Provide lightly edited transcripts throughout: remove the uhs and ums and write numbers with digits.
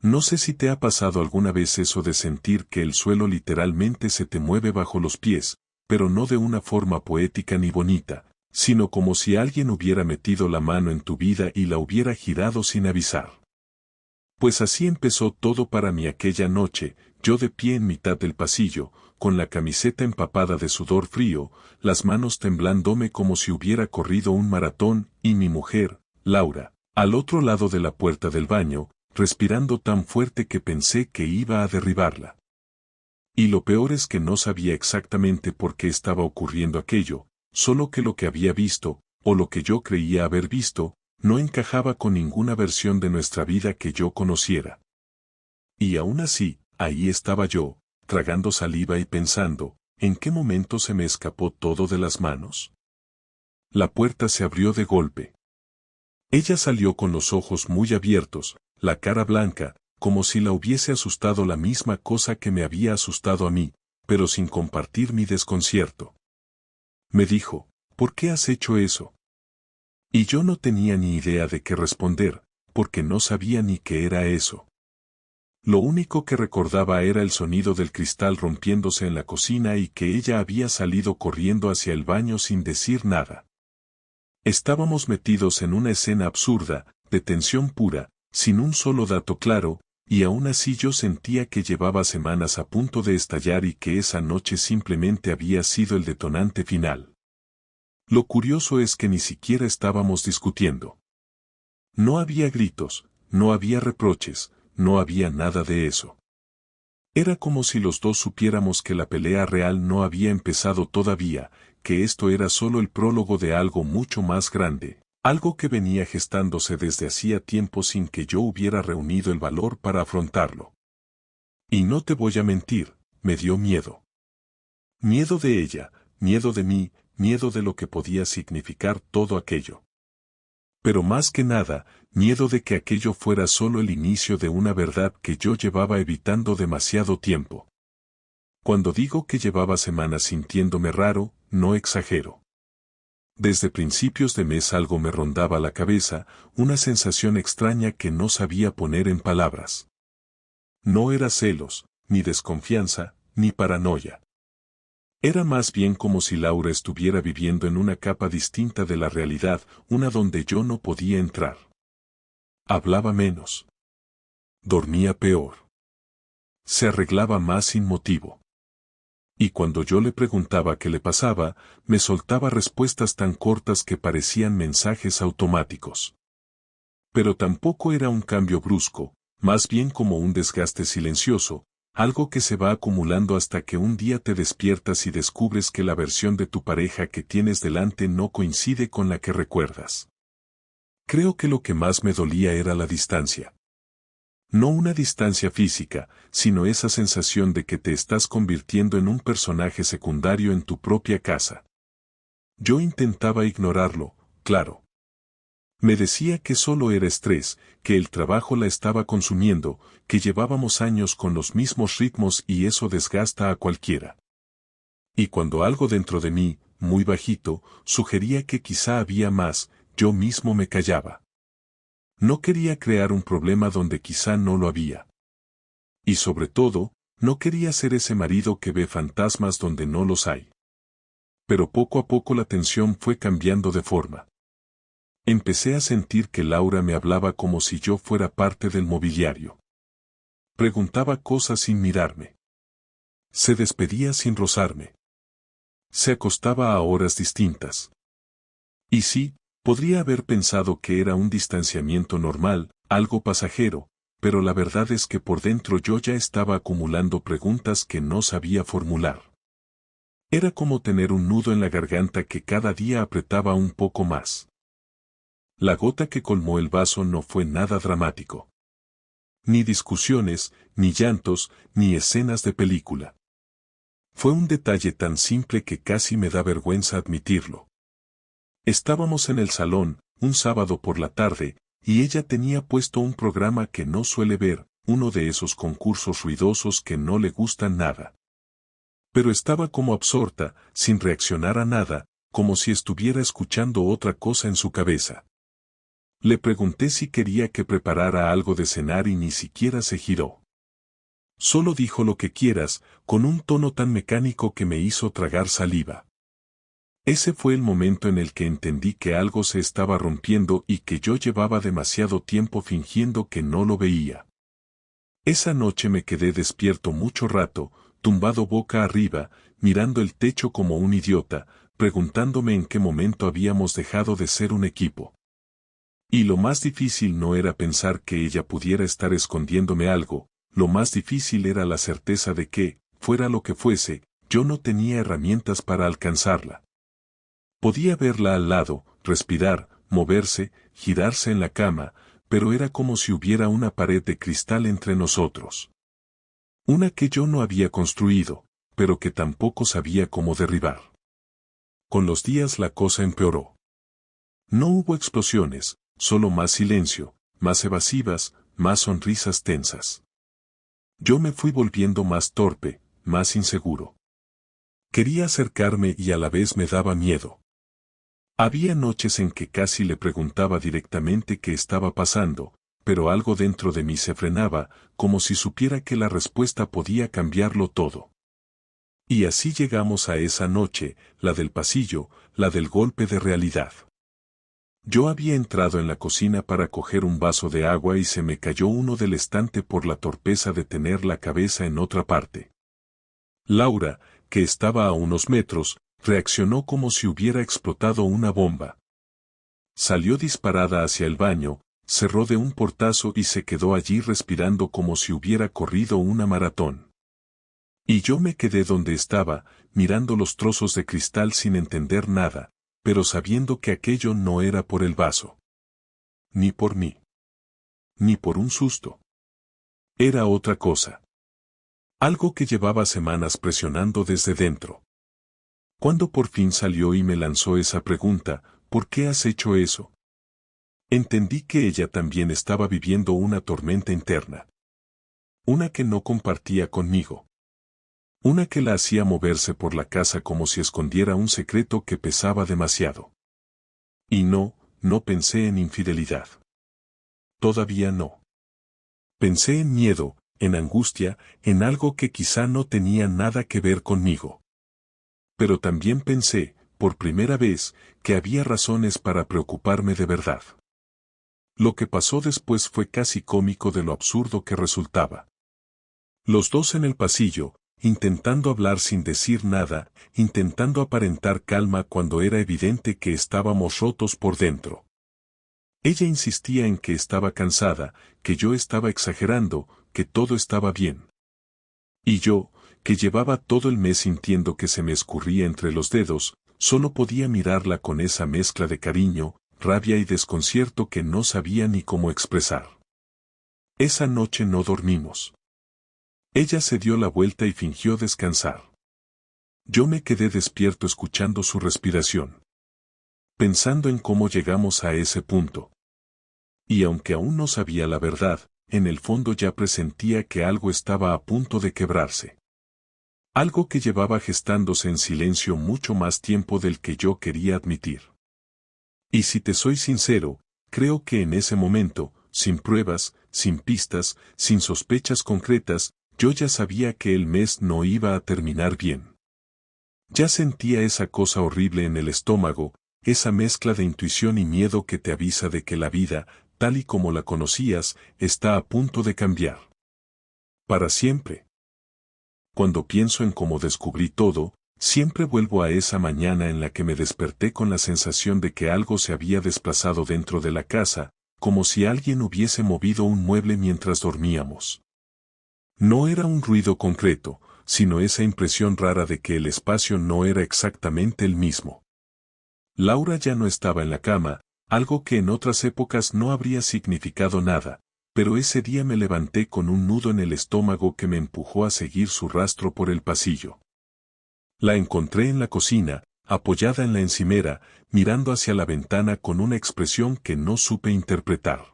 No sé si te ha pasado alguna vez eso de sentir que el suelo literalmente se te mueve bajo los pies, pero no de una forma poética ni bonita, sino como si alguien hubiera metido la mano en tu vida y la hubiera girado sin avisar. Pues así empezó todo para mí aquella noche, yo de pie en mitad del pasillo, con la camiseta empapada de sudor frío, las manos temblándome como si hubiera corrido un maratón, y mi mujer, Laura, al otro lado de la puerta del baño, respirando tan fuerte que pensé que iba a derribarla. Y lo peor es que no sabía exactamente por qué estaba ocurriendo aquello, solo que lo que había visto, o lo que yo creía haber visto, no encajaba con ninguna versión de nuestra vida que yo conociera. Y aún así, ahí estaba yo, tragando saliva y pensando, ¿en qué momento se me escapó todo de las manos? La puerta se abrió de golpe. Ella salió con los ojos muy abiertos, la cara blanca, como si la hubiese asustado la misma cosa que me había asustado a mí, pero sin compartir mi desconcierto. Me dijo, ¿por qué has hecho eso? Y yo no tenía ni idea de qué responder, porque no sabía ni qué era eso. Lo único que recordaba era el sonido del cristal rompiéndose en la cocina y que ella había salido corriendo hacia el baño sin decir nada. Estábamos metidos en una escena absurda, de tensión pura, sin un solo dato claro, y aún así yo sentía que llevaba semanas a punto de estallar y que esa noche simplemente había sido el detonante final. Lo curioso es que ni siquiera estábamos discutiendo. No había gritos, no había reproches, no había nada de eso. Era como si los dos supiéramos que la pelea real no había empezado todavía, que esto era solo el prólogo de algo mucho más grande, algo que venía gestándose desde hacía tiempo sin que yo hubiera reunido el valor para afrontarlo. Y no te voy a mentir, me dio miedo. Miedo de ella, miedo de mí, miedo de lo que podía significar todo aquello. Pero más que nada, miedo de que aquello fuera solo el inicio de una verdad que yo llevaba evitando demasiado tiempo. Cuando digo que llevaba semanas sintiéndome raro, no exagero. Desde principios de mes algo me rondaba la cabeza, una sensación extraña que no sabía poner en palabras. No era celos, ni desconfianza, ni paranoia. Era más bien como si Laura estuviera viviendo en una capa distinta de la realidad, una donde yo no podía entrar. Hablaba menos. Dormía peor. Se arreglaba más sin motivo. Y cuando yo le preguntaba qué le pasaba, me soltaba respuestas tan cortas que parecían mensajes automáticos. Pero tampoco era un cambio brusco, más bien como un desgaste silencioso, algo que se va acumulando hasta que un día te despiertas y descubres que la versión de tu pareja que tienes delante no coincide con la que recuerdas. Creo que lo que más me dolía era la distancia. No una distancia física, sino esa sensación de que te estás convirtiendo en un personaje secundario en tu propia casa. Yo intentaba ignorarlo, claro. Me decía que solo era estrés, que el trabajo la estaba consumiendo, que llevábamos años con los mismos ritmos y eso desgasta a cualquiera. Y cuando algo dentro de mí, muy bajito, sugería que quizá había más, yo mismo me callaba. No quería crear un problema donde quizá no lo había. Y sobre todo, no quería ser ese marido que ve fantasmas donde no los hay. Pero poco a poco la tensión fue cambiando de forma. Empecé a sentir que Laura me hablaba como si yo fuera parte del mobiliario. Preguntaba cosas sin mirarme. Se despedía sin rozarme. Se acostaba a horas distintas. Y sí, podría haber pensado que era un distanciamiento normal, algo pasajero, pero la verdad es que por dentro yo ya estaba acumulando preguntas que no sabía formular. Era como tener un nudo en la garganta que cada día apretaba un poco más. La gota que colmó el vaso no fue nada dramático. Ni discusiones, ni llantos, ni escenas de película. Fue un detalle tan simple que casi me da vergüenza admitirlo. Estábamos en el salón, un sábado por la tarde, y ella tenía puesto un programa que no suele ver, uno de esos concursos ruidosos que no le gustan nada. Pero estaba como absorta, sin reaccionar a nada, como si estuviera escuchando otra cosa en su cabeza. Le pregunté si quería que preparara algo de cenar y ni siquiera se giró. Solo dijo lo que quieras, con un tono tan mecánico que me hizo tragar saliva. Ese fue el momento en el que entendí que algo se estaba rompiendo y que yo llevaba demasiado tiempo fingiendo que no lo veía. Esa noche me quedé despierto mucho rato, tumbado boca arriba, mirando el techo como un idiota, preguntándome en qué momento habíamos dejado de ser un equipo. Y lo más difícil no era pensar que ella pudiera estar escondiéndome algo, lo más difícil era la certeza de que, fuera lo que fuese, yo no tenía herramientas para alcanzarla. Podía verla al lado, respirar, moverse, girarse en la cama, pero era como si hubiera una pared de cristal entre nosotros. Una que yo no había construido, pero que tampoco sabía cómo derribar. Con los días la cosa empeoró. No hubo explosiones, solo más silencio, más evasivas, más sonrisas tensas. Yo me fui volviendo más torpe, más inseguro. Quería acercarme y a la vez me daba miedo. Había noches en que casi le preguntaba directamente qué estaba pasando, pero algo dentro de mí se frenaba, como si supiera que la respuesta podía cambiarlo todo. Y así llegamos a esa noche, la del pasillo, la del golpe de realidad. Yo había entrado en la cocina para coger un vaso de agua y se me cayó uno del estante por la torpeza de tener la cabeza en otra parte. Laura, que estaba a unos metros, reaccionó como si hubiera explotado una bomba. Salió disparada hacia el baño, cerró de un portazo y se quedó allí respirando como si hubiera corrido una maratón. Y yo me quedé donde estaba, mirando los trozos de cristal sin entender nada, pero sabiendo que aquello no era por el vaso. Ni por mí. Ni por un susto. Era otra cosa. Algo que llevaba semanas presionando desde dentro. Cuando por fin salió y me lanzó esa pregunta, ¿por qué has hecho eso? Entendí que ella también estaba viviendo una tormenta interna. Una que no compartía conmigo. Una que la hacía moverse por la casa como si escondiera un secreto que pesaba demasiado. Y no pensé en infidelidad. Todavía no. Pensé en miedo, en angustia, en algo que quizá no tenía nada que ver conmigo. Pero también pensé, por primera vez, que había razones para preocuparme de verdad. Lo que pasó después fue casi cómico de lo absurdo que resultaba. Los dos en el pasillo, intentando hablar sin decir nada, intentando aparentar calma cuando era evidente que estábamos rotos por dentro. Ella insistía en que estaba cansada, que yo estaba exagerando, que todo estaba bien. Y yo, que llevaba todo el mes sintiendo que se me escurría entre los dedos, solo podía mirarla con esa mezcla de cariño, rabia y desconcierto que no sabía ni cómo expresar. Esa noche no dormimos. Ella se dio la vuelta y fingió descansar. Yo me quedé despierto escuchando su respiración. Pensando en cómo llegamos a ese punto. Y aunque aún no sabía la verdad, en el fondo ya presentía que algo estaba a punto de quebrarse. Algo que llevaba gestándose en silencio mucho más tiempo del que yo quería admitir. Y si te soy sincero, creo que en ese momento, sin pruebas, sin pistas, sin sospechas concretas, yo ya sabía que el mes no iba a terminar bien. Ya sentía esa cosa horrible en el estómago, esa mezcla de intuición y miedo que te avisa de que la vida, tal y como la conocías, está a punto de cambiar. Para siempre. Cuando pienso en cómo descubrí todo, siempre vuelvo a esa mañana en la que me desperté con la sensación de que algo se había desplazado dentro de la casa, como si alguien hubiese movido un mueble mientras dormíamos. No era un ruido concreto, sino esa impresión rara de que el espacio no era exactamente el mismo. Laura ya no estaba en la cama, algo que en otras épocas no habría significado nada, pero ese día me levanté con un nudo en el estómago que me empujó a seguir su rastro por el pasillo. La encontré en la cocina, apoyada en la encimera, mirando hacia la ventana con una expresión que no supe interpretar.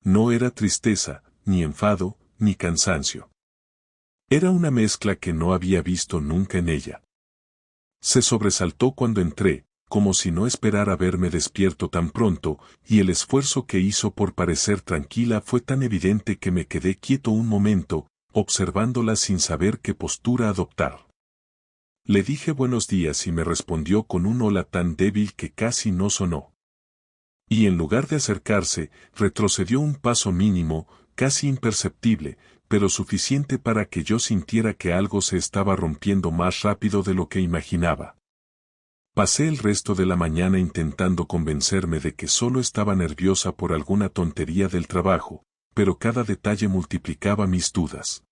No era tristeza, ni enfado, ni cansancio. Era una mezcla que no había visto nunca en ella. Se sobresaltó cuando entré, como si no esperara verme despierto tan pronto, y el esfuerzo que hizo por parecer tranquila fue tan evidente que me quedé quieto un momento, observándola sin saber qué postura adoptar. Le dije buenos días y me respondió con un hola tan débil que casi no sonó. Y en lugar de acercarse, retrocedió un paso mínimo, casi imperceptible, pero suficiente para que yo sintiera que algo se estaba rompiendo más rápido de lo que imaginaba. Pasé el resto de la mañana intentando convencerme de que solo estaba nerviosa por alguna tontería del trabajo, pero cada detalle multiplicaba mis dudas.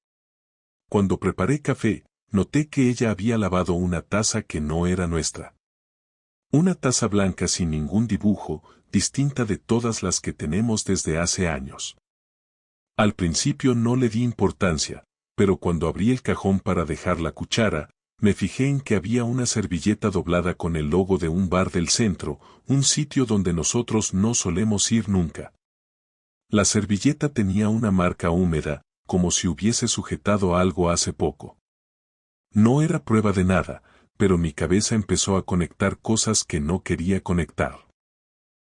Cuando preparé café, noté que ella había lavado una taza que no era nuestra. Una taza blanca sin ningún dibujo, distinta de todas las que tenemos desde hace años. Al principio no le di importancia, pero cuando abrí el cajón para dejar la cuchara, me fijé en que había una servilleta doblada con el logo de un bar del centro, un sitio donde nosotros no solemos ir nunca. La servilleta tenía una marca húmeda, como si hubiese sujetado algo hace poco. No era prueba de nada, pero mi cabeza empezó a conectar cosas que no quería conectar.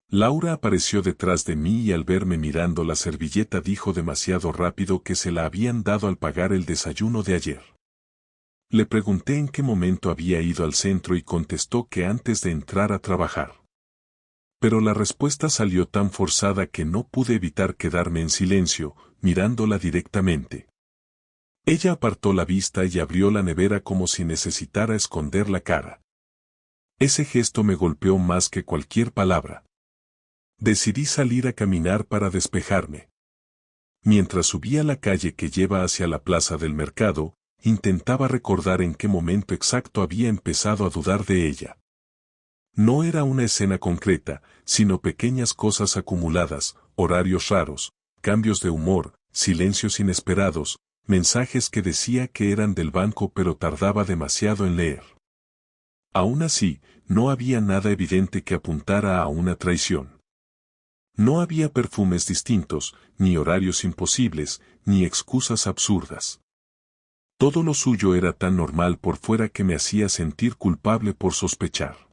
Laura apareció detrás de mí y al verme mirando la servilleta dijo demasiado rápido que se la habían dado al pagar el desayuno de ayer. Le pregunté en qué momento había ido al centro y contestó que antes de entrar a trabajar. Pero la respuesta salió tan forzada que no pude evitar quedarme en silencio, mirándola directamente. Ella apartó la vista y abrió la nevera como si necesitara esconder la cara. Ese gesto me golpeó más que cualquier palabra. Decidí salir a caminar para despejarme. Mientras subía la calle que lleva hacia la plaza del mercado, intentaba recordar en qué momento exacto había empezado a dudar de ella. No era una escena concreta, sino pequeñas cosas acumuladas, horarios raros, cambios de humor, silencios inesperados, mensajes que decía que eran del banco pero tardaba demasiado en leer. Aún así, no había nada evidente que apuntara a una traición. No había perfumes distintos, ni horarios imposibles, ni excusas absurdas. Todo lo suyo era tan normal por fuera que me hacía sentir culpable por sospechar.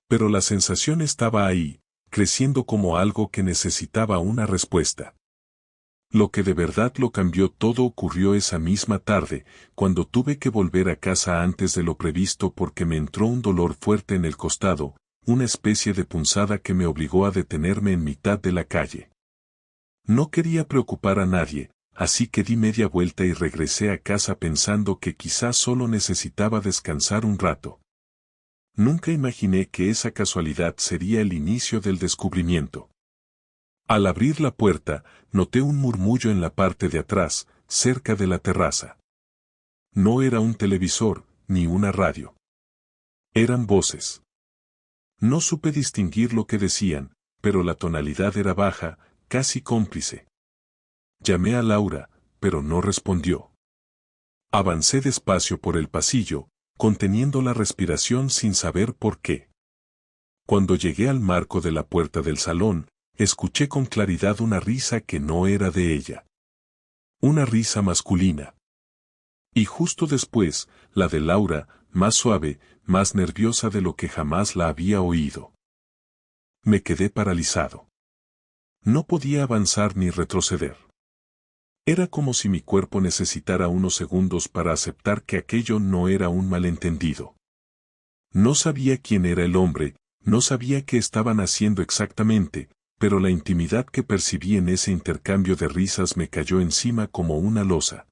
Pero la sensación estaba ahí, creciendo como algo que necesitaba una respuesta. Lo que de verdad lo cambió todo ocurrió esa misma tarde, cuando tuve que volver a casa antes de lo previsto porque me entró un dolor fuerte en el costado, una especie de punzada que me obligó a detenerme en mitad de la calle. No quería preocupar a nadie, así que di media vuelta y regresé a casa pensando que quizás solo necesitaba descansar un rato. Nunca imaginé que esa casualidad sería el inicio del descubrimiento. Al abrir la puerta, noté un murmullo en la parte de atrás, cerca de la terraza. No era un televisor, ni una radio. Eran voces. No supe distinguir lo que decían, pero la tonalidad era baja, casi cómplice. Llamé a Laura, pero no respondió. Avancé despacio por el pasillo, conteniendo la respiración sin saber por qué. Cuando llegué al marco de la puerta del salón, escuché con claridad una risa que no era de ella. Una risa masculina. Y justo después, la de Laura, más suave, más nerviosa de lo que jamás la había oído. Me quedé paralizado. No podía avanzar ni retroceder. Era como si mi cuerpo necesitara unos segundos para aceptar que aquello no era un malentendido. No sabía quién era el hombre, no sabía qué estaban haciendo exactamente, pero la intimidad que percibí en ese intercambio de risas me cayó encima como una losa.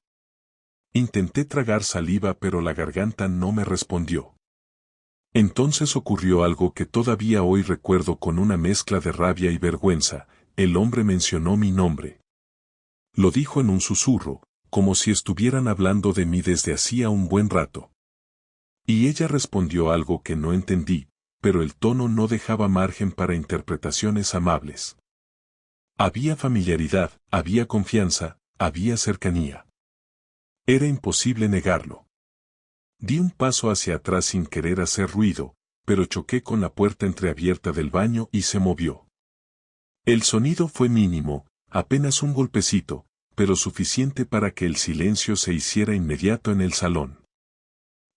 Intenté tragar saliva pero la garganta no me respondió. Entonces ocurrió algo que todavía hoy recuerdo con una mezcla de rabia y vergüenza, el hombre mencionó mi nombre. Lo dijo en un susurro, como si estuvieran hablando de mí desde hacía un buen rato. Y ella respondió algo que no entendí, pero el tono no dejaba margen para interpretaciones amables. Había familiaridad, había confianza, había cercanía. Era imposible negarlo. Di un paso hacia atrás sin querer hacer ruido, pero choqué con la puerta entreabierta del baño y se movió. El sonido fue mínimo, apenas un golpecito, pero suficiente para que el silencio se hiciera inmediato en el salón.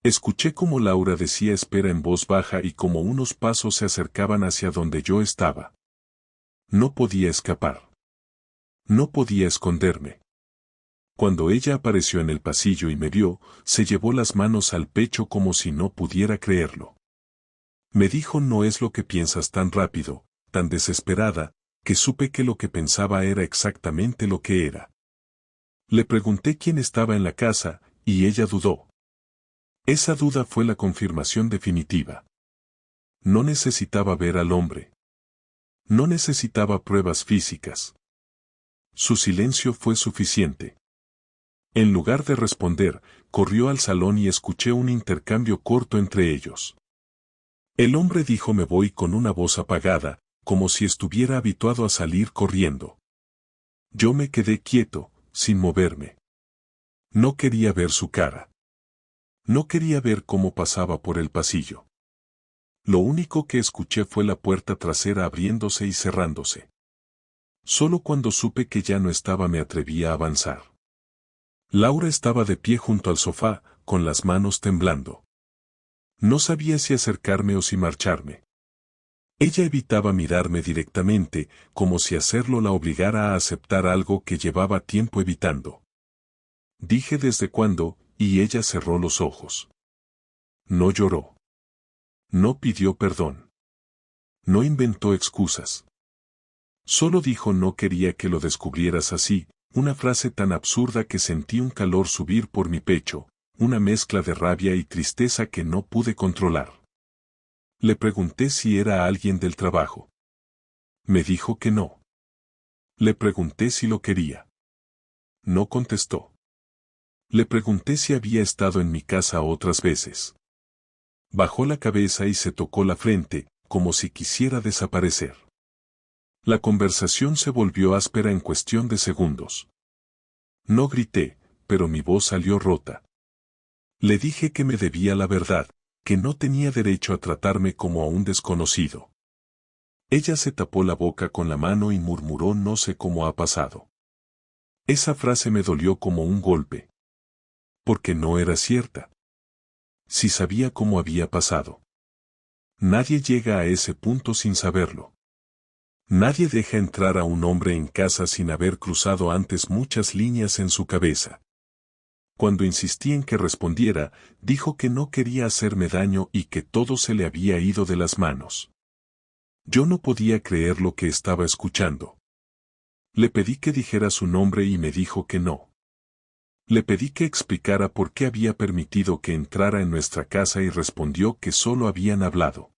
Escuché cómo Laura decía espera en voz baja y cómo unos pasos se acercaban hacia donde yo estaba. No podía escapar. No podía esconderme. Cuando ella apareció en el pasillo y me vio, se llevó las manos al pecho como si no pudiera creerlo. Me dijo no es lo que piensas tan rápido, tan desesperada, que supe que lo que pensaba era exactamente lo que era. Le pregunté quién estaba en la casa, y ella dudó. Esa duda fue la confirmación definitiva. No necesitaba ver al hombre. No necesitaba pruebas físicas. Su silencio fue suficiente. En lugar de responder, corrió al salón y escuché un intercambio corto entre ellos. El hombre dijo me voy con una voz apagada, como si estuviera habituado a salir corriendo. Yo me quedé quieto, sin moverme. No quería ver su cara. No quería ver cómo pasaba por el pasillo. Lo único que escuché fue la puerta trasera abriéndose y cerrándose. Solo cuando supe que ya no estaba me atreví a avanzar. Laura estaba de pie junto al sofá, con las manos temblando. No sabía si acercarme o si marcharme. Ella evitaba mirarme directamente, como si hacerlo la obligara a aceptar algo que llevaba tiempo evitando. Dije desde cuándo, y ella cerró los ojos. No lloró. No pidió perdón. No inventó excusas. Solo dijo no quería que lo descubrieras así, una frase tan absurda que sentí un calor subir por mi pecho, una mezcla de rabia y tristeza que no pude controlar. Le pregunté si era alguien del trabajo. Me dijo que no. Le pregunté si lo quería. No contestó. Le pregunté si había estado en mi casa otras veces. Bajó la cabeza y se tocó la frente, como si quisiera desaparecer. La conversación se volvió áspera en cuestión de segundos. No grité, pero mi voz salió rota. Le dije que me debía la verdad, que no tenía derecho a tratarme como a un desconocido. Ella se tapó la boca con la mano y murmuró no sé cómo ha pasado. Esa frase me dolió como un golpe. Porque no era cierta. Si sabía cómo había pasado. Nadie llega a ese punto sin saberlo. Nadie deja entrar a un hombre en casa sin haber cruzado antes muchas líneas en su cabeza. Cuando insistí en que respondiera, dijo que no quería hacerme daño y que todo se le había ido de las manos. Yo no podía creer lo que estaba escuchando. Le pedí que dijera su nombre y me dijo que no. Le pedí que explicara por qué había permitido que entrara en nuestra casa y respondió que solo habían hablado.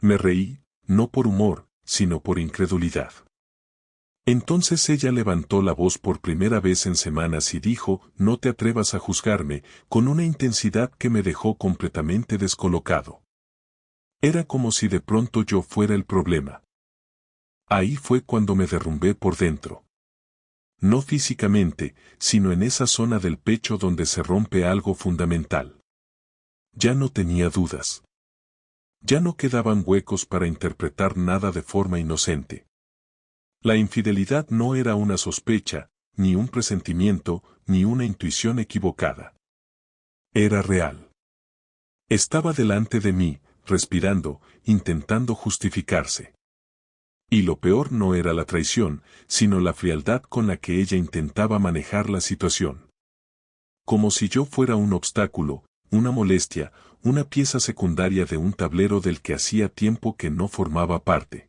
Me reí, no por humor, sino por incredulidad. Entonces ella levantó la voz por primera vez en semanas y dijo, no te atrevas a juzgarme, con una intensidad que me dejó completamente descolocado. Era como si de pronto yo fuera el problema. Ahí fue cuando me derrumbé por dentro. No físicamente, sino en esa zona del pecho donde se rompe algo fundamental. Ya no tenía dudas. Ya no quedaban huecos para interpretar nada de forma inocente. La infidelidad no era una sospecha, ni un presentimiento, ni una intuición equivocada. Era real. Estaba delante de mí, respirando, intentando justificarse. Y lo peor no era la traición, sino la frialdad con la que ella intentaba manejar la situación. Como si yo fuera un obstáculo, una molestia, una pieza secundaria de un tablero del que hacía tiempo que no formaba parte.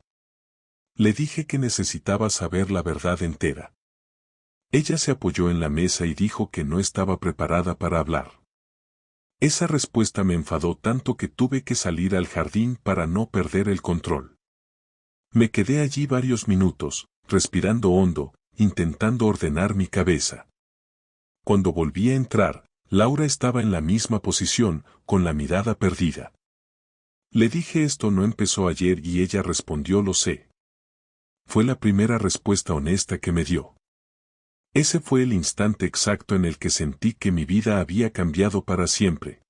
Le dije que necesitaba saber la verdad entera. Ella se apoyó en la mesa y dijo que no estaba preparada para hablar. Esa respuesta me enfadó tanto que tuve que salir al jardín para no perder el control. Me quedé allí varios minutos, respirando hondo, intentando ordenar mi cabeza. Cuando volví a entrar, Laura estaba en la misma posición, con la mirada perdida. Le dije esto no empezó ayer y ella respondió lo sé. Fue la primera respuesta honesta que me dio. Ese fue el instante exacto en el que sentí que mi vida había cambiado para siempre.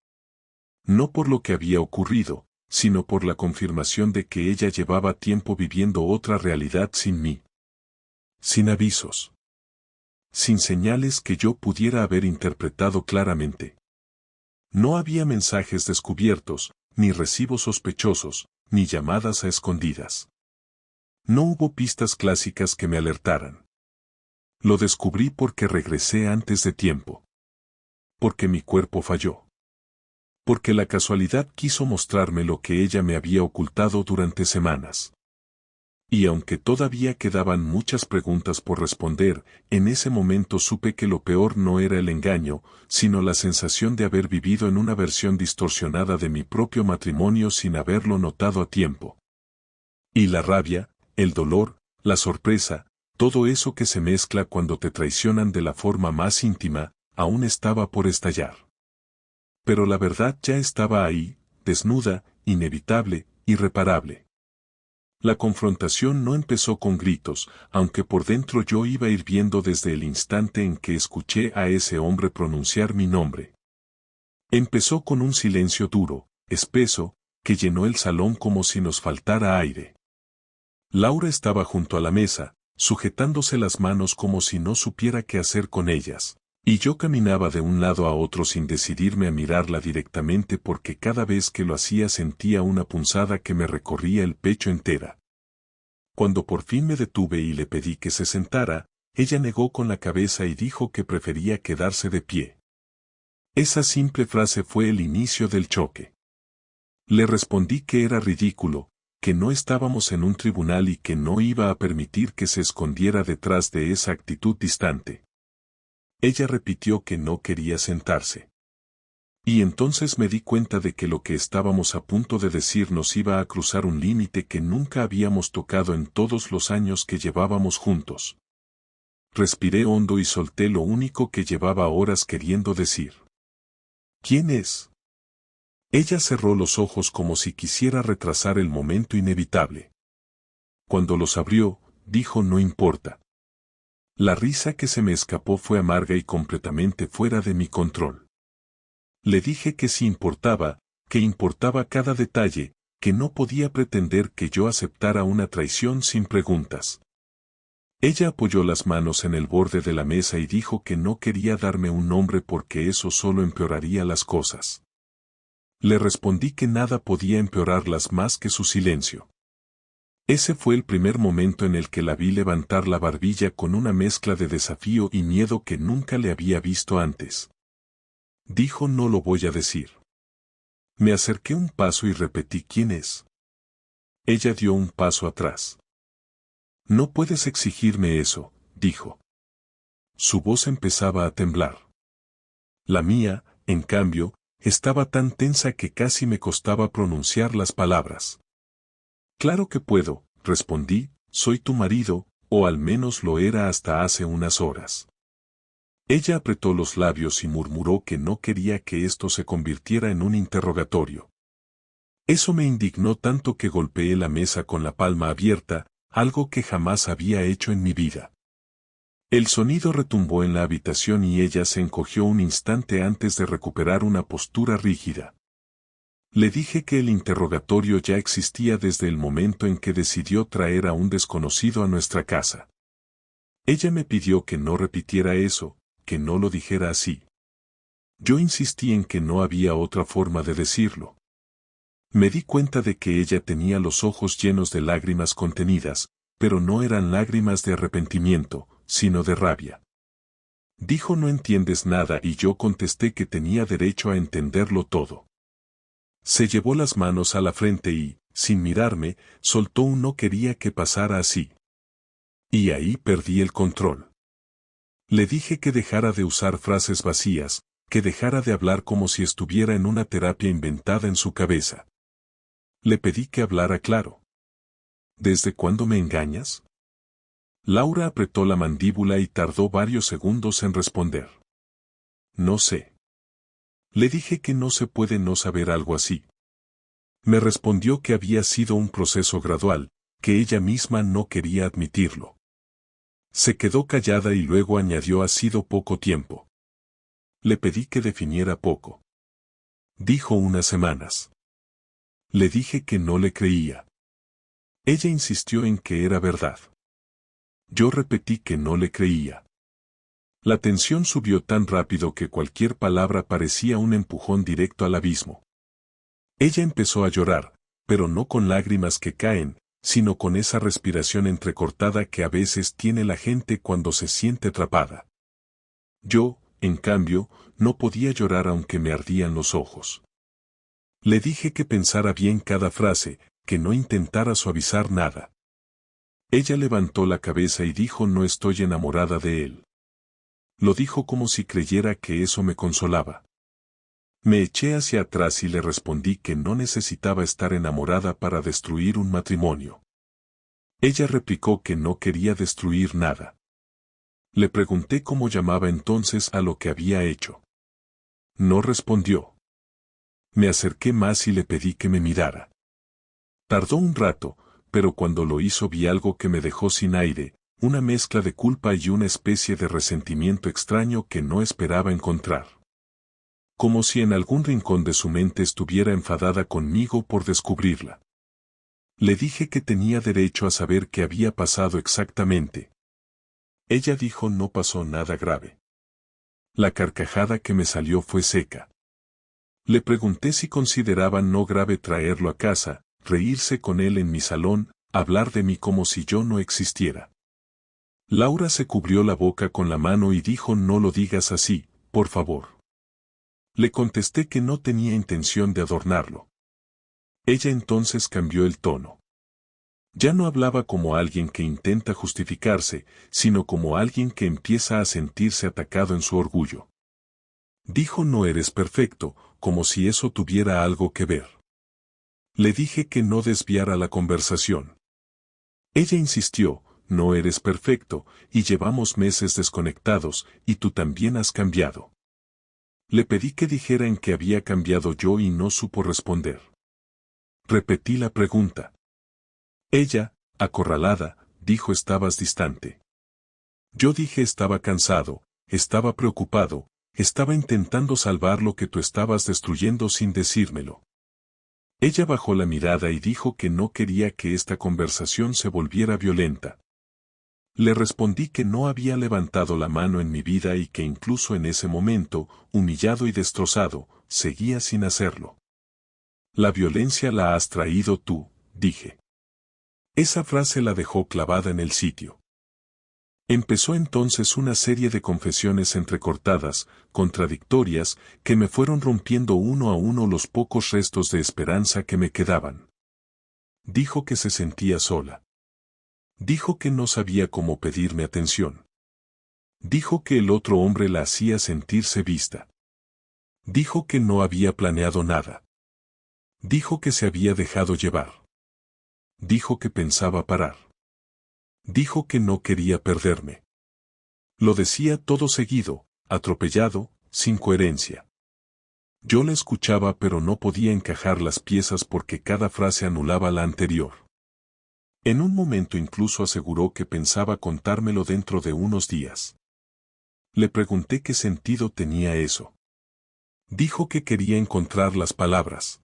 No por lo que había ocurrido, sino por la confirmación de que ella llevaba tiempo viviendo otra realidad sin mí. Sin avisos. Sin señales que yo pudiera haber interpretado claramente. No había mensajes descubiertos, ni recibos sospechosos, ni llamadas a escondidas. No hubo pistas clásicas que me alertaran. Lo descubrí porque regresé antes de tiempo. Porque mi cuerpo falló. Porque la casualidad quiso mostrarme lo que ella me había ocultado durante semanas. Y aunque todavía quedaban muchas preguntas por responder, en ese momento supe que lo peor no era el engaño, sino la sensación de haber vivido en una versión distorsionada de mi propio matrimonio sin haberlo notado a tiempo. Y la rabia, el dolor, la sorpresa, todo eso que se mezcla cuando te traicionan de la forma más íntima, aún estaba por estallar. Pero la verdad ya estaba ahí, desnuda, inevitable, irreparable. La confrontación no empezó con gritos, aunque por dentro yo iba hirviendo desde el instante en que escuché a ese hombre pronunciar mi nombre. Empezó con un silencio duro, espeso, que llenó el salón como si nos faltara aire. Laura estaba junto a la mesa, sujetándose las manos como si no supiera qué hacer con ellas, y yo caminaba de un lado a otro sin decidirme a mirarla directamente porque cada vez que lo hacía sentía una punzada que me recorría el pecho entera. Cuando por fin me detuve y le pedí que se sentara, ella negó con la cabeza y dijo que prefería quedarse de pie. Esa simple frase fue el inicio del choque. Le respondí que era ridículo, que no estábamos en un tribunal y que no iba a permitir que se escondiera detrás de esa actitud distante. Ella repitió que no quería sentarse. Y entonces me di cuenta de que lo que estábamos a punto de decir nos iba a cruzar un límite que nunca habíamos tocado en todos los años que llevábamos juntos. Respiré hondo y solté lo único que llevaba horas queriendo decir. ¿Quién es? Ella cerró los ojos como si quisiera retrasar el momento inevitable. Cuando los abrió, dijo no importa. La risa que se me escapó fue amarga y completamente fuera de mi control. Le dije que sí importaba, que importaba cada detalle, que no podía pretender que yo aceptara una traición sin preguntas. Ella apoyó las manos en el borde de la mesa y dijo que no quería darme un nombre porque eso solo empeoraría las cosas. Le respondí que nada podía empeorarlas más que su silencio. Ese fue el primer momento en el que la vi levantar la barbilla con una mezcla de desafío y miedo que nunca le había visto antes. Dijo no lo voy a decir. Me acerqué un paso y repetí ¿quién es? Ella dio un paso atrás. No puedes exigirme eso, dijo. Su voz empezaba a temblar. La mía, en cambio, estaba tan tensa que casi me costaba pronunciar las palabras. Claro que puedo, respondí, soy tu marido, o al menos lo era hasta hace unas horas. Ella apretó los labios y murmuró que no quería que esto se convirtiera en un interrogatorio. Eso me indignó tanto que golpeé la mesa con la palma abierta, algo que jamás había hecho en mi vida. El sonido retumbó en la habitación y ella se encogió un instante antes de recuperar una postura rígida. Le dije que el interrogatorio ya existía desde el momento en que decidió traer a un desconocido a nuestra casa. Ella me pidió que no repitiera eso, que no lo dijera así. Yo insistí en que no había otra forma de decirlo. Me di cuenta de que ella tenía los ojos llenos de lágrimas contenidas, pero no eran lágrimas de arrepentimiento, sino de rabia. Dijo no entiendes nada y yo contesté que tenía derecho a entenderlo todo. Se llevó las manos a la frente y, sin mirarme, soltó un no quería que pasara así. Y ahí perdí el control. Le dije que dejara de usar frases vacías, que dejara de hablar como si estuviera en una terapia inventada en su cabeza. Le pedí que hablara claro. ¿Desde cuándo me engañas? Laura apretó la mandíbula y tardó varios segundos en responder. No sé. Le dije que no se puede no saber algo así. Me respondió que había sido un proceso gradual, que ella misma no quería admitirlo. Se quedó callada y luego añadió ha sido poco tiempo. Le pedí que definiera poco. Dijo unas semanas. Le dije que no le creía. Ella insistió en que era verdad. Yo repetí que no le creía. La tensión subió tan rápido que cualquier palabra parecía un empujón directo al abismo. Ella empezó a llorar, pero no con lágrimas que caen, sino con esa respiración entrecortada que a veces tiene la gente cuando se siente atrapada. Yo, en cambio, no podía llorar aunque me ardían los ojos. Le dije que pensara bien cada frase, que no intentara suavizar nada. Ella levantó la cabeza y dijo: no estoy enamorada de él. Lo dijo como si creyera que eso me consolaba. Me eché hacia atrás y le respondí que no necesitaba estar enamorada para destruir un matrimonio. Ella replicó que no quería destruir nada. Le pregunté cómo llamaba entonces a lo que había hecho. No respondió. Me acerqué más y le pedí que me mirara. Tardó un rato, pero cuando lo hizo vi algo que me dejó sin aire, una mezcla de culpa y una especie de resentimiento extraño que no esperaba encontrar. Como si en algún rincón de su mente estuviera enfadada conmigo por descubrirla. Le dije que tenía derecho a saber qué había pasado exactamente. Ella dijo: no pasó nada grave. La carcajada que me salió fue seca. Le pregunté si consideraba no grave traerlo a casa, reírse con él en mi salón, hablar de mí como si yo no existiera. Laura se cubrió la boca con la mano y dijo: no lo digas así, por favor. Le contesté que no tenía intención de adornarlo. Ella entonces cambió el tono. Ya no hablaba como alguien que intenta justificarse, sino como alguien que empieza a sentirse atacado en su orgullo. Dijo: no eres perfecto, como si eso tuviera algo que ver. Le dije que no desviara la conversación. Ella insistió: no eres perfecto, y llevamos meses desconectados, y tú también has cambiado. Le pedí que dijera en qué había cambiado yo y no supo responder. Repetí la pregunta. Ella, acorralada, dijo: estabas distante. Yo dije: estaba cansado, estaba preocupado, estaba intentando salvar lo que tú estabas destruyendo sin decírmelo. Ella bajó la mirada y dijo que no quería que esta conversación se volviera violenta. Le respondí que no había levantado la mano en mi vida y que incluso en ese momento, humillado y destrozado, seguía sin hacerlo. La violencia la has traído tú, dije. Esa frase la dejó clavada en el sitio. Empezó entonces una serie de confesiones entrecortadas, contradictorias, que me fueron rompiendo uno a uno los pocos restos de esperanza que me quedaban. Dijo que se sentía sola. Dijo que no sabía cómo pedirme atención. Dijo que el otro hombre la hacía sentirse vista. Dijo que no había planeado nada. Dijo que se había dejado llevar. Dijo que pensaba parar. Dijo que no quería perderme. Lo decía todo seguido, atropellado, sin coherencia. Yo la escuchaba pero no podía encajar las piezas porque cada frase anulaba la anterior. En un momento incluso aseguró que pensaba contármelo dentro de unos días. Le pregunté qué sentido tenía eso. Dijo que quería encontrar las palabras.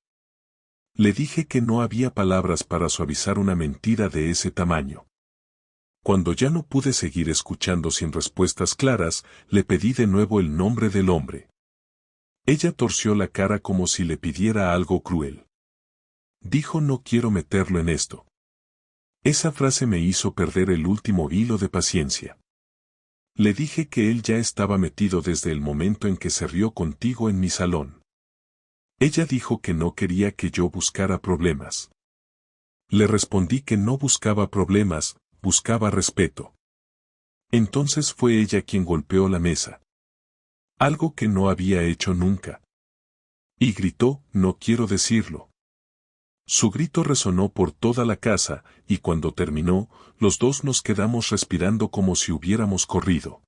Le dije que no había palabras para suavizar una mentira de ese tamaño. Cuando ya no pude seguir escuchando sin respuestas claras, le pedí de nuevo el nombre del hombre. Ella torció la cara como si le pidiera algo cruel. Dijo: no quiero meterlo en esto. Esa frase me hizo perder el último hilo de paciencia. Le dije que él ya estaba metido desde el momento en que se rió contigo en mi salón. Ella dijo que no quería que yo buscara problemas. Le respondí que no buscaba problemas, buscaba respeto. Entonces fue ella quien golpeó la mesa. Algo que no había hecho nunca. Y gritó: no quiero decirlo. Su grito resonó por toda la casa, y cuando terminó, los dos nos quedamos respirando como si hubiéramos corrido.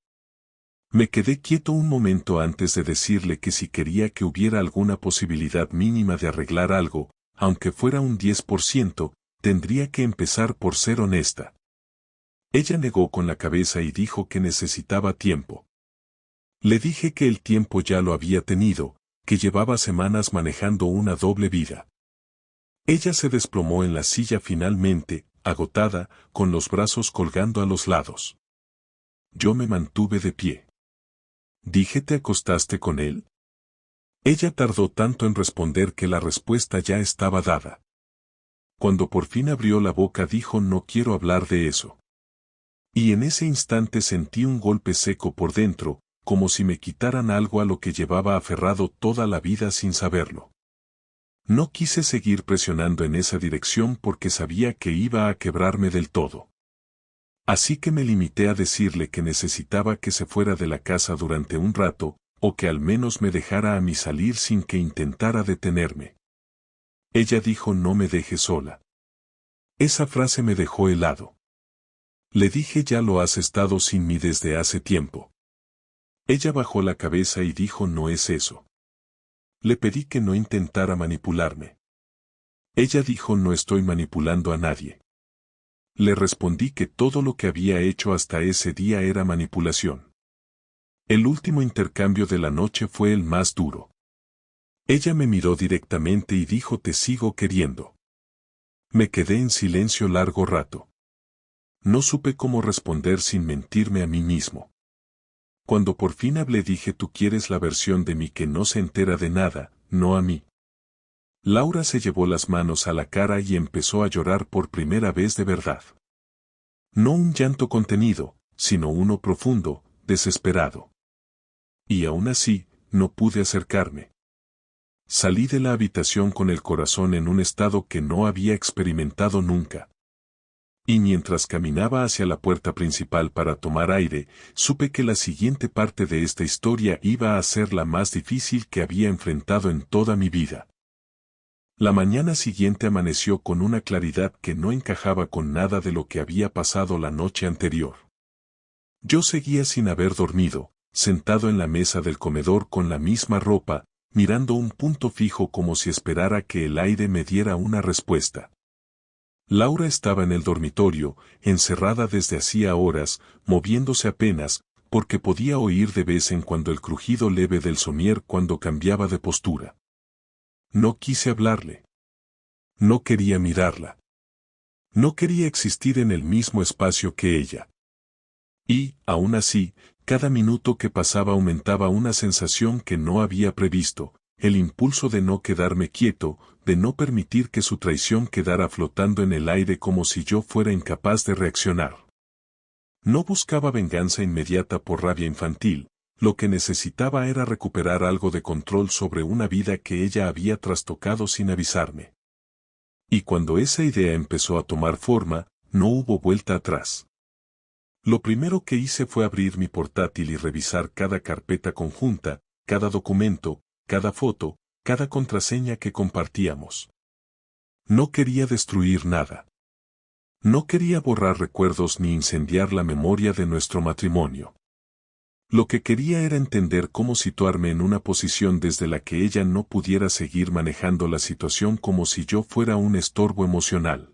Me quedé quieto un momento antes de decirle que si quería que hubiera alguna posibilidad mínima de arreglar algo, aunque fuera un 10%, tendría que empezar por ser honesta. Ella negó con la cabeza y dijo que necesitaba tiempo. Le dije que el tiempo ya lo había tenido, que llevaba semanas manejando una doble vida. Ella se desplomó en la silla finalmente, agotada, con los brazos colgando a los lados. Yo me mantuve de pie. Dije, ¿te acostaste con él? Ella tardó tanto en responder que la respuesta ya estaba dada. Cuando por fin abrió la boca dijo, no quiero hablar de eso. Y en ese instante sentí un golpe seco por dentro, como si me quitaran algo a lo que llevaba aferrado toda la vida sin saberlo. No quise seguir presionando en esa dirección porque sabía que iba a quebrarme del todo. Así que me limité a decirle que necesitaba que se fuera de la casa durante un rato, o que al menos me dejara a mí salir sin que intentara detenerme. Ella dijo, no me dejes sola. Esa frase me dejó helado. Le dije, ya lo has estado sin mí desde hace tiempo. Ella bajó la cabeza y dijo, no es eso. Le pedí que no intentara manipularme. Ella dijo, no estoy manipulando a nadie. Le respondí que todo lo que había hecho hasta ese día era manipulación. El último intercambio de la noche fue el más duro. Ella me miró directamente y dijo, te sigo queriendo. Me quedé en silencio largo rato. No supe cómo responder sin mentirme a mí mismo. Cuando por fin hablé dije, tú quieres la versión de mí que no se entera de nada, no a mí. Laura se llevó las manos a la cara y empezó a llorar por primera vez de verdad. No un llanto contenido, sino uno profundo, desesperado. Y aún así, no pude acercarme. Salí de la habitación con el corazón en un estado que no había experimentado nunca. Y mientras caminaba hacia la puerta principal para tomar aire, supe que la siguiente parte de esta historia iba a ser la más difícil que había enfrentado en toda mi vida. La mañana siguiente amaneció con una claridad que no encajaba con nada de lo que había pasado la noche anterior. Yo seguía sin haber dormido, sentado en la mesa del comedor con la misma ropa, mirando un punto fijo como si esperara que el aire me diera una respuesta. Laura estaba en el dormitorio, encerrada desde hacía horas, moviéndose apenas, porque podía oír de vez en cuando el crujido leve del somier cuando cambiaba de postura. No quise hablarle. No quería mirarla. No quería existir en el mismo espacio que ella. Y, aún así, cada minuto que pasaba aumentaba una sensación que no había previsto, el impulso de no quedarme quieto, de no permitir que su traición quedara flotando en el aire como si yo fuera incapaz de reaccionar. No buscaba venganza inmediata por rabia infantil, lo que necesitaba era recuperar algo de control sobre una vida que ella había trastocado sin avisarme. Y cuando esa idea empezó a tomar forma, no hubo vuelta atrás. Lo primero que hice fue abrir mi portátil y revisar cada carpeta conjunta, cada documento, cada foto, cada contraseña que compartíamos. No quería destruir nada. No quería borrar recuerdos ni incendiar la memoria de nuestro matrimonio. Lo que quería era entender cómo situarme en una posición desde la que ella no pudiera seguir manejando la situación como si yo fuera un estorbo emocional.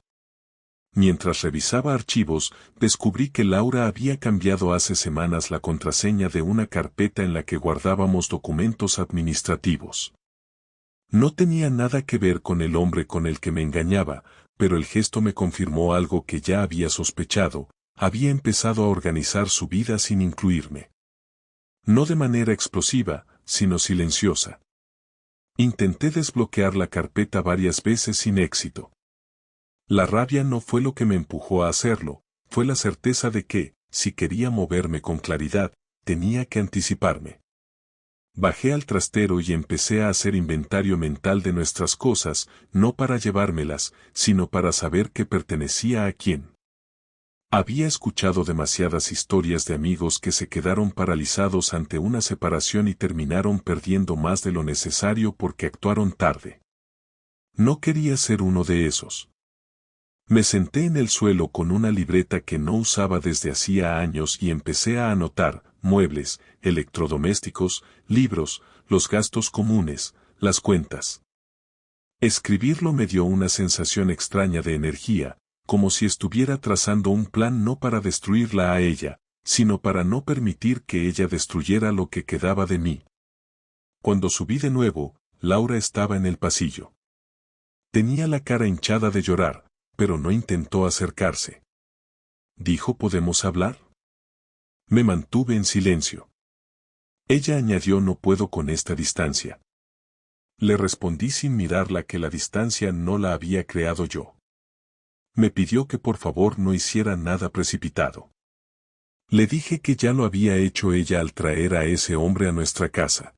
Mientras revisaba archivos, descubrí que Laura había cambiado hace semanas la contraseña de una carpeta en la que guardábamos documentos administrativos. No tenía nada que ver con el hombre con el que me engañaba, pero el gesto me confirmó algo que ya había sospechado, había empezado a organizar su vida sin incluirme. No de manera explosiva, sino silenciosa. Intenté desbloquear la carpeta varias veces sin éxito. La rabia no fue lo que me empujó a hacerlo, fue la certeza de que, si quería moverme con claridad, tenía que anticiparme. Bajé al trastero y empecé a hacer inventario mental de nuestras cosas, no para llevármelas, sino para saber qué pertenecía a quién. Había escuchado demasiadas historias de amigos que se quedaron paralizados ante una separación y terminaron perdiendo más de lo necesario porque actuaron tarde. No quería ser uno de esos. Me senté en el suelo con una libreta que no usaba desde hacía años y empecé a anotar muebles, electrodomésticos, libros, los gastos comunes, las cuentas. Escribirlo me dio una sensación extraña de energía, como si estuviera trazando un plan no para destruirla a ella, sino para no permitir que ella destruyera lo que quedaba de mí. Cuando subí de nuevo, Laura estaba en el pasillo. Tenía la cara hinchada de llorar, pero no intentó acercarse. Dijo, ¿podemos hablar? Me mantuve en silencio. Ella añadió: no puedo con esta distancia. Le respondí sin mirarla que la distancia no la había creado yo. Me pidió que por favor no hiciera nada precipitado. Le dije que ya lo había hecho ella al traer a ese hombre a nuestra casa.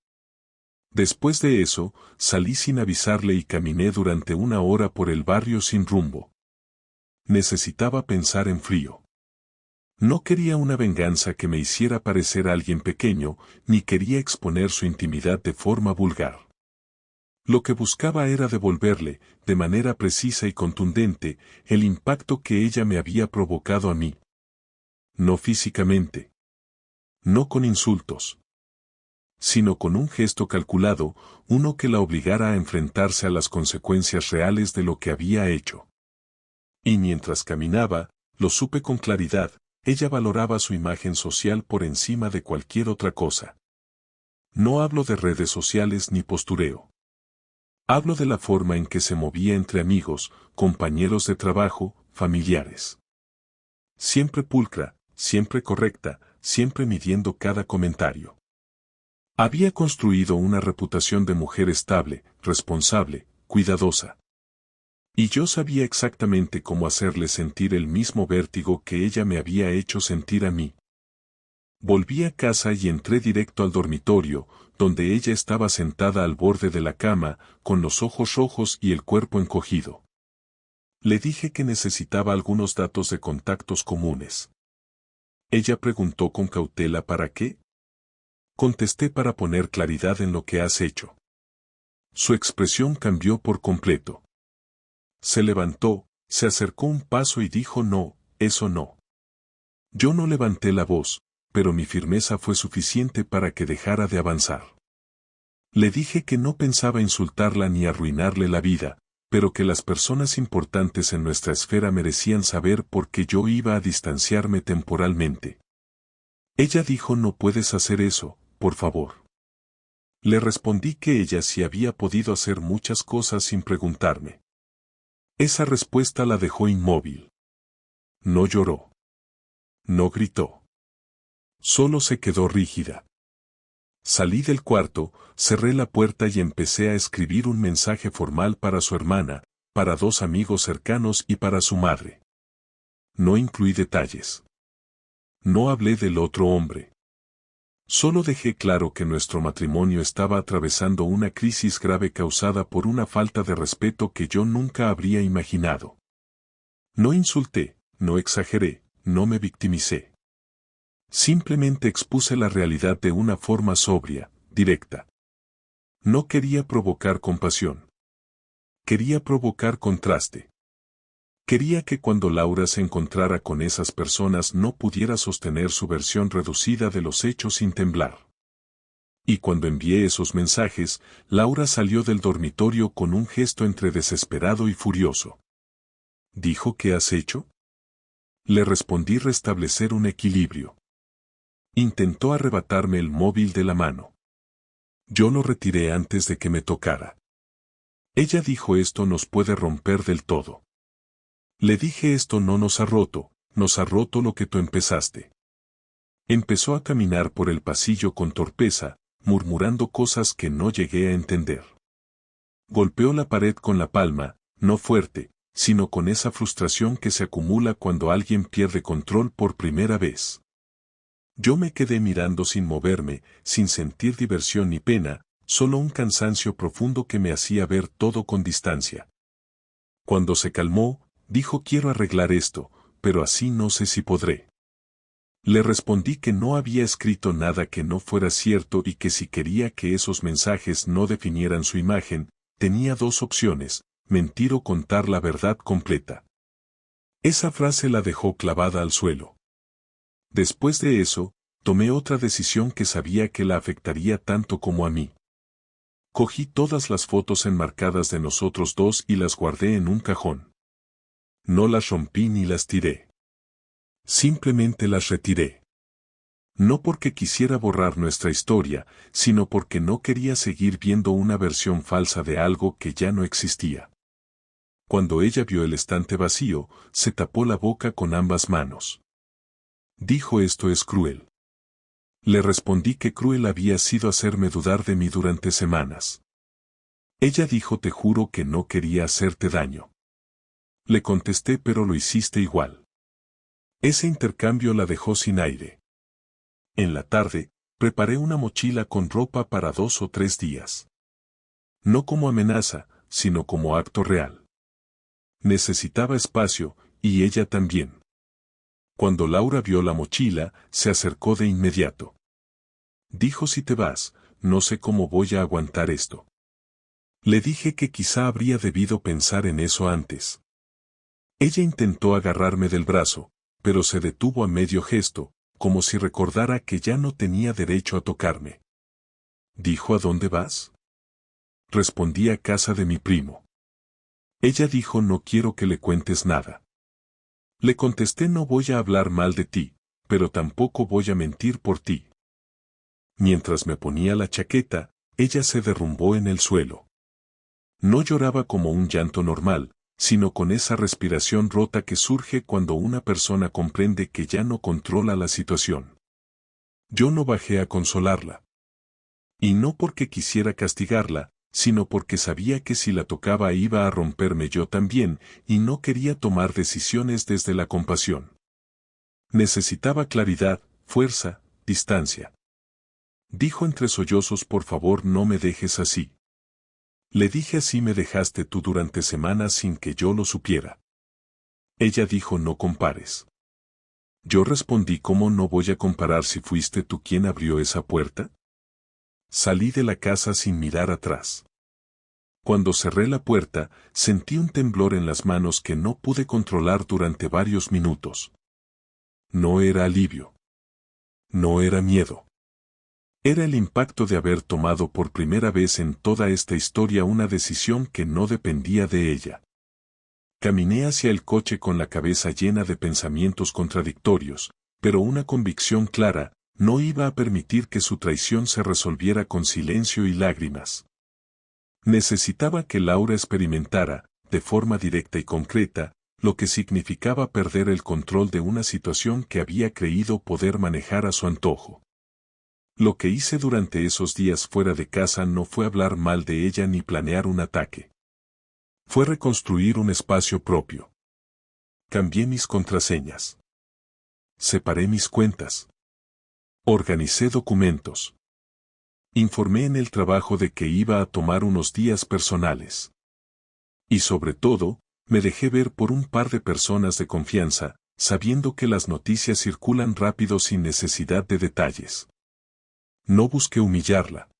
Después de eso, salí sin avisarle y caminé durante 1 hora por el barrio sin rumbo. Necesitaba pensar en frío. No quería una venganza que me hiciera parecer alguien pequeño, ni quería exponer su intimidad de forma vulgar. Lo que buscaba era devolverle, de manera precisa y contundente, el impacto que ella me había provocado a mí. No físicamente. No con insultos. Sino con un gesto calculado, uno que la obligara a enfrentarse a las consecuencias reales de lo que había hecho. Y mientras caminaba, lo supe con claridad, ella valoraba su imagen social por encima de cualquier otra cosa. No hablo de redes sociales ni postureo. Hablo de la forma en que se movía entre amigos, compañeros de trabajo, familiares. Siempre pulcra, siempre correcta, siempre midiendo cada comentario. Había construido una reputación de mujer estable, responsable, cuidadosa. Y yo sabía exactamente cómo hacerle sentir el mismo vértigo que ella me había hecho sentir a mí. Volví a casa y entré directo al dormitorio, donde ella estaba sentada al borde de la cama, con los ojos rojos y el cuerpo encogido. Le dije que necesitaba algunos datos de contactos comunes. Ella preguntó con cautela: ¿para qué? Contesté: para poner claridad en lo que has hecho. Su expresión cambió por completo. Se levantó, se acercó un paso y dijo: no, eso no. Yo no levanté la voz, pero mi firmeza fue suficiente para que dejara de avanzar. Le dije que no pensaba insultarla ni arruinarle la vida, pero que las personas importantes en nuestra esfera merecían saber por qué yo iba a distanciarme temporalmente. Ella dijo: no puedes hacer eso, por favor. Le respondí que ella sí había podido hacer muchas cosas sin preguntarme. Esa respuesta la dejó inmóvil. No lloró. No gritó. Solo se quedó rígida. Salí del cuarto, cerré la puerta y empecé a escribir un mensaje formal para su hermana, para 2 amigos cercanos y para su madre. No incluí detalles. No hablé del otro hombre. Solo dejé claro que nuestro matrimonio estaba atravesando una crisis grave causada por una falta de respeto que yo nunca habría imaginado. No insulté, no exageré, no me victimicé. Simplemente expuse la realidad de una forma sobria, directa. No quería provocar compasión. Quería provocar contraste. Quería que cuando Laura se encontrara con esas personas no pudiera sostener su versión reducida de los hechos sin temblar. Y cuando envié esos mensajes, Laura salió del dormitorio con un gesto entre desesperado y furioso. ¿Dijo qué has hecho? Le respondí: restablecer un equilibrio. Intentó arrebatarme el móvil de la mano. Yo lo retiré antes de que me tocara. Ella dijo: esto nos puede romper del todo. Le dije: esto no nos ha roto lo que tú empezaste. Empezó a caminar por el pasillo con torpeza, murmurando cosas que no llegué a entender. Golpeó la pared con la palma, no fuerte, sino con esa frustración que se acumula cuando alguien pierde control por primera vez. Yo me quedé mirando sin moverme, sin sentir diversión ni pena, solo un cansancio profundo que me hacía ver todo con distancia. Cuando se calmó, dijo: quiero arreglar esto, pero así no sé si podré. Le respondí que no había escrito nada que no fuera cierto y que si quería que esos mensajes no definieran su imagen, tenía 2 opciones: mentir o contar la verdad completa. Esa frase la dejó clavada al suelo. Después de eso, tomé otra decisión que sabía que la afectaría tanto como a mí. Cogí todas las fotos enmarcadas de nosotros 2 y las guardé en un cajón. No las rompí ni las tiré. Simplemente las retiré. No porque quisiera borrar nuestra historia, sino porque no quería seguir viendo una versión falsa de algo que ya no existía. Cuando ella vio el estante vacío, se tapó la boca con ambas manos. Dijo: esto es cruel. Le respondí que cruel había sido hacerme dudar de mí durante semanas. Ella dijo: te juro que no quería hacerte daño. Le contesté: pero lo hiciste igual. Ese intercambio la dejó sin aire. En la tarde, preparé una mochila con ropa para 2 o 3 días. No como amenaza, sino como acto real. Necesitaba espacio, y ella también. Cuando Laura vio la mochila, se acercó de inmediato. Dijo: si te vas, no sé cómo voy a aguantar esto. Le dije que quizá habría debido pensar en eso antes. Ella intentó agarrarme del brazo, pero se detuvo a medio gesto, como si recordara que ya no tenía derecho a tocarme. Dijo: ¿a dónde vas? Respondí: a casa de mi primo. Ella dijo: no quiero que le cuentes nada. Le contesté: no voy a hablar mal de ti, pero tampoco voy a mentir por ti. Mientras me ponía la chaqueta, ella se derrumbó en el suelo. No lloraba como un llanto normal, sino con esa respiración rota que surge cuando una persona comprende que ya no controla la situación. Yo no bajé a consolarla. Y no porque quisiera castigarla, sino porque sabía que si la tocaba iba a romperme yo también, y no quería tomar decisiones desde la compasión. Necesitaba claridad, fuerza, distancia. Dijo entre sollozos: por favor, no me dejes así. Le dije: así me dejaste tú durante semanas sin que yo lo supiera. Ella dijo: no compares. Yo respondí: ¿cómo no voy a comparar si fuiste tú quien abrió esa puerta? Salí de la casa sin mirar atrás. Cuando cerré la puerta, sentí un temblor en las manos que no pude controlar durante varios minutos. No era alivio. No era miedo. Era el impacto de haber tomado por primera vez en toda esta historia una decisión que no dependía de ella. Caminé hacia el coche con la cabeza llena de pensamientos contradictorios, pero una convicción clara: no iba a permitir que su traición se resolviera con silencio y lágrimas. Necesitaba que Laura experimentara, de forma directa y concreta, lo que significaba perder el control de una situación que había creído poder manejar a su antojo. Lo que hice durante esos días fuera de casa no fue hablar mal de ella ni planear un ataque. Fue reconstruir un espacio propio. Cambié mis contraseñas. Separé mis cuentas. Organicé documentos. Informé en el trabajo de que iba a tomar unos días personales. Y sobre todo, me dejé ver por un par de personas de confianza, sabiendo que las noticias circulan rápido sin necesidad de detalles. No busqué humillarla.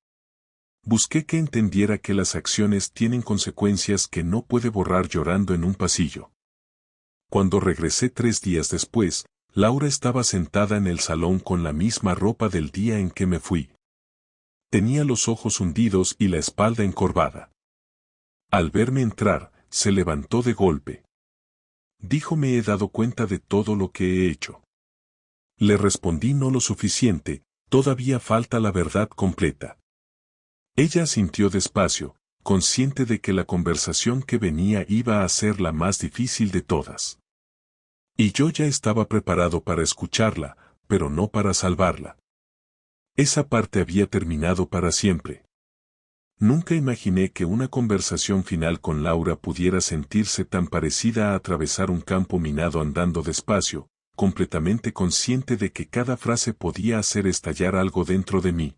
Busqué que entendiera que las acciones tienen consecuencias que no puede borrar llorando en un pasillo. Cuando regresé 3 días después, Laura estaba sentada en el salón con la misma ropa del día en que me fui. Tenía los ojos hundidos y la espalda encorvada. Al verme entrar, se levantó de golpe. Dijo: me he dado cuenta de todo lo que he hecho. Le respondí: no lo suficiente, todavía falta la verdad completa. Ella asintió despacio, consciente de que la conversación que venía iba a ser la más difícil de todas. Y yo ya estaba preparado para escucharla, pero no para salvarla. Esa parte había terminado para siempre. Nunca imaginé que una conversación final con Laura pudiera sentirse tan parecida a atravesar un campo minado andando despacio, completamente consciente de que cada frase podía hacer estallar algo dentro de mí.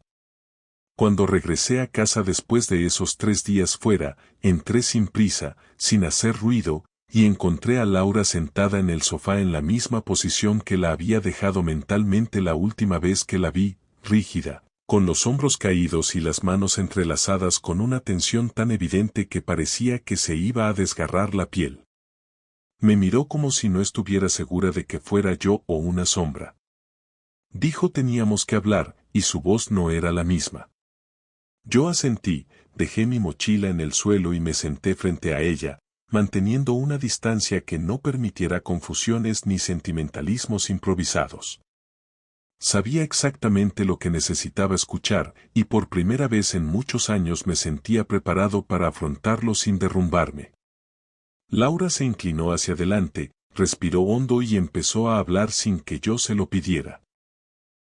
Cuando regresé a casa después de esos 3 días fuera, entré sin prisa, sin hacer ruido, y encontré a Laura sentada en el sofá en la misma posición que la había dejado mentalmente la última vez que la vi, rígida, con los hombros caídos y las manos entrelazadas con una tensión tan evidente que parecía que se iba a desgarrar la piel. Me miró como si no estuviera segura de que fuera yo o una sombra. Dijo: teníamos que hablar, y su voz no era la misma. Yo asentí, dejé mi mochila en el suelo y me senté frente a ella, manteniendo una distancia que no permitiera confusiones ni sentimentalismos improvisados. Sabía exactamente lo que necesitaba escuchar, y por primera vez en muchos años me sentía preparado para afrontarlo sin derrumbarme. Laura se inclinó hacia adelante, respiró hondo y empezó a hablar sin que yo se lo pidiera.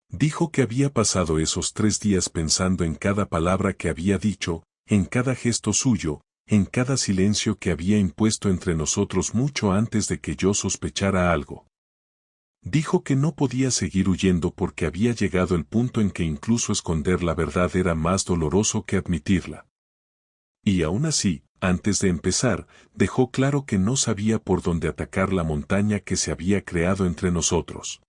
Dijo que había pasado esos 3 días pensando en cada palabra que había dicho, en cada gesto suyo, en cada silencio que había impuesto entre nosotros mucho antes de que yo sospechara algo. Dijo que no podía seguir huyendo porque había llegado el punto en que incluso esconder la verdad era más doloroso que admitirla. Y aún así, antes de empezar, dejó claro que no sabía por dónde atacar la montaña que se había creado entre nosotros.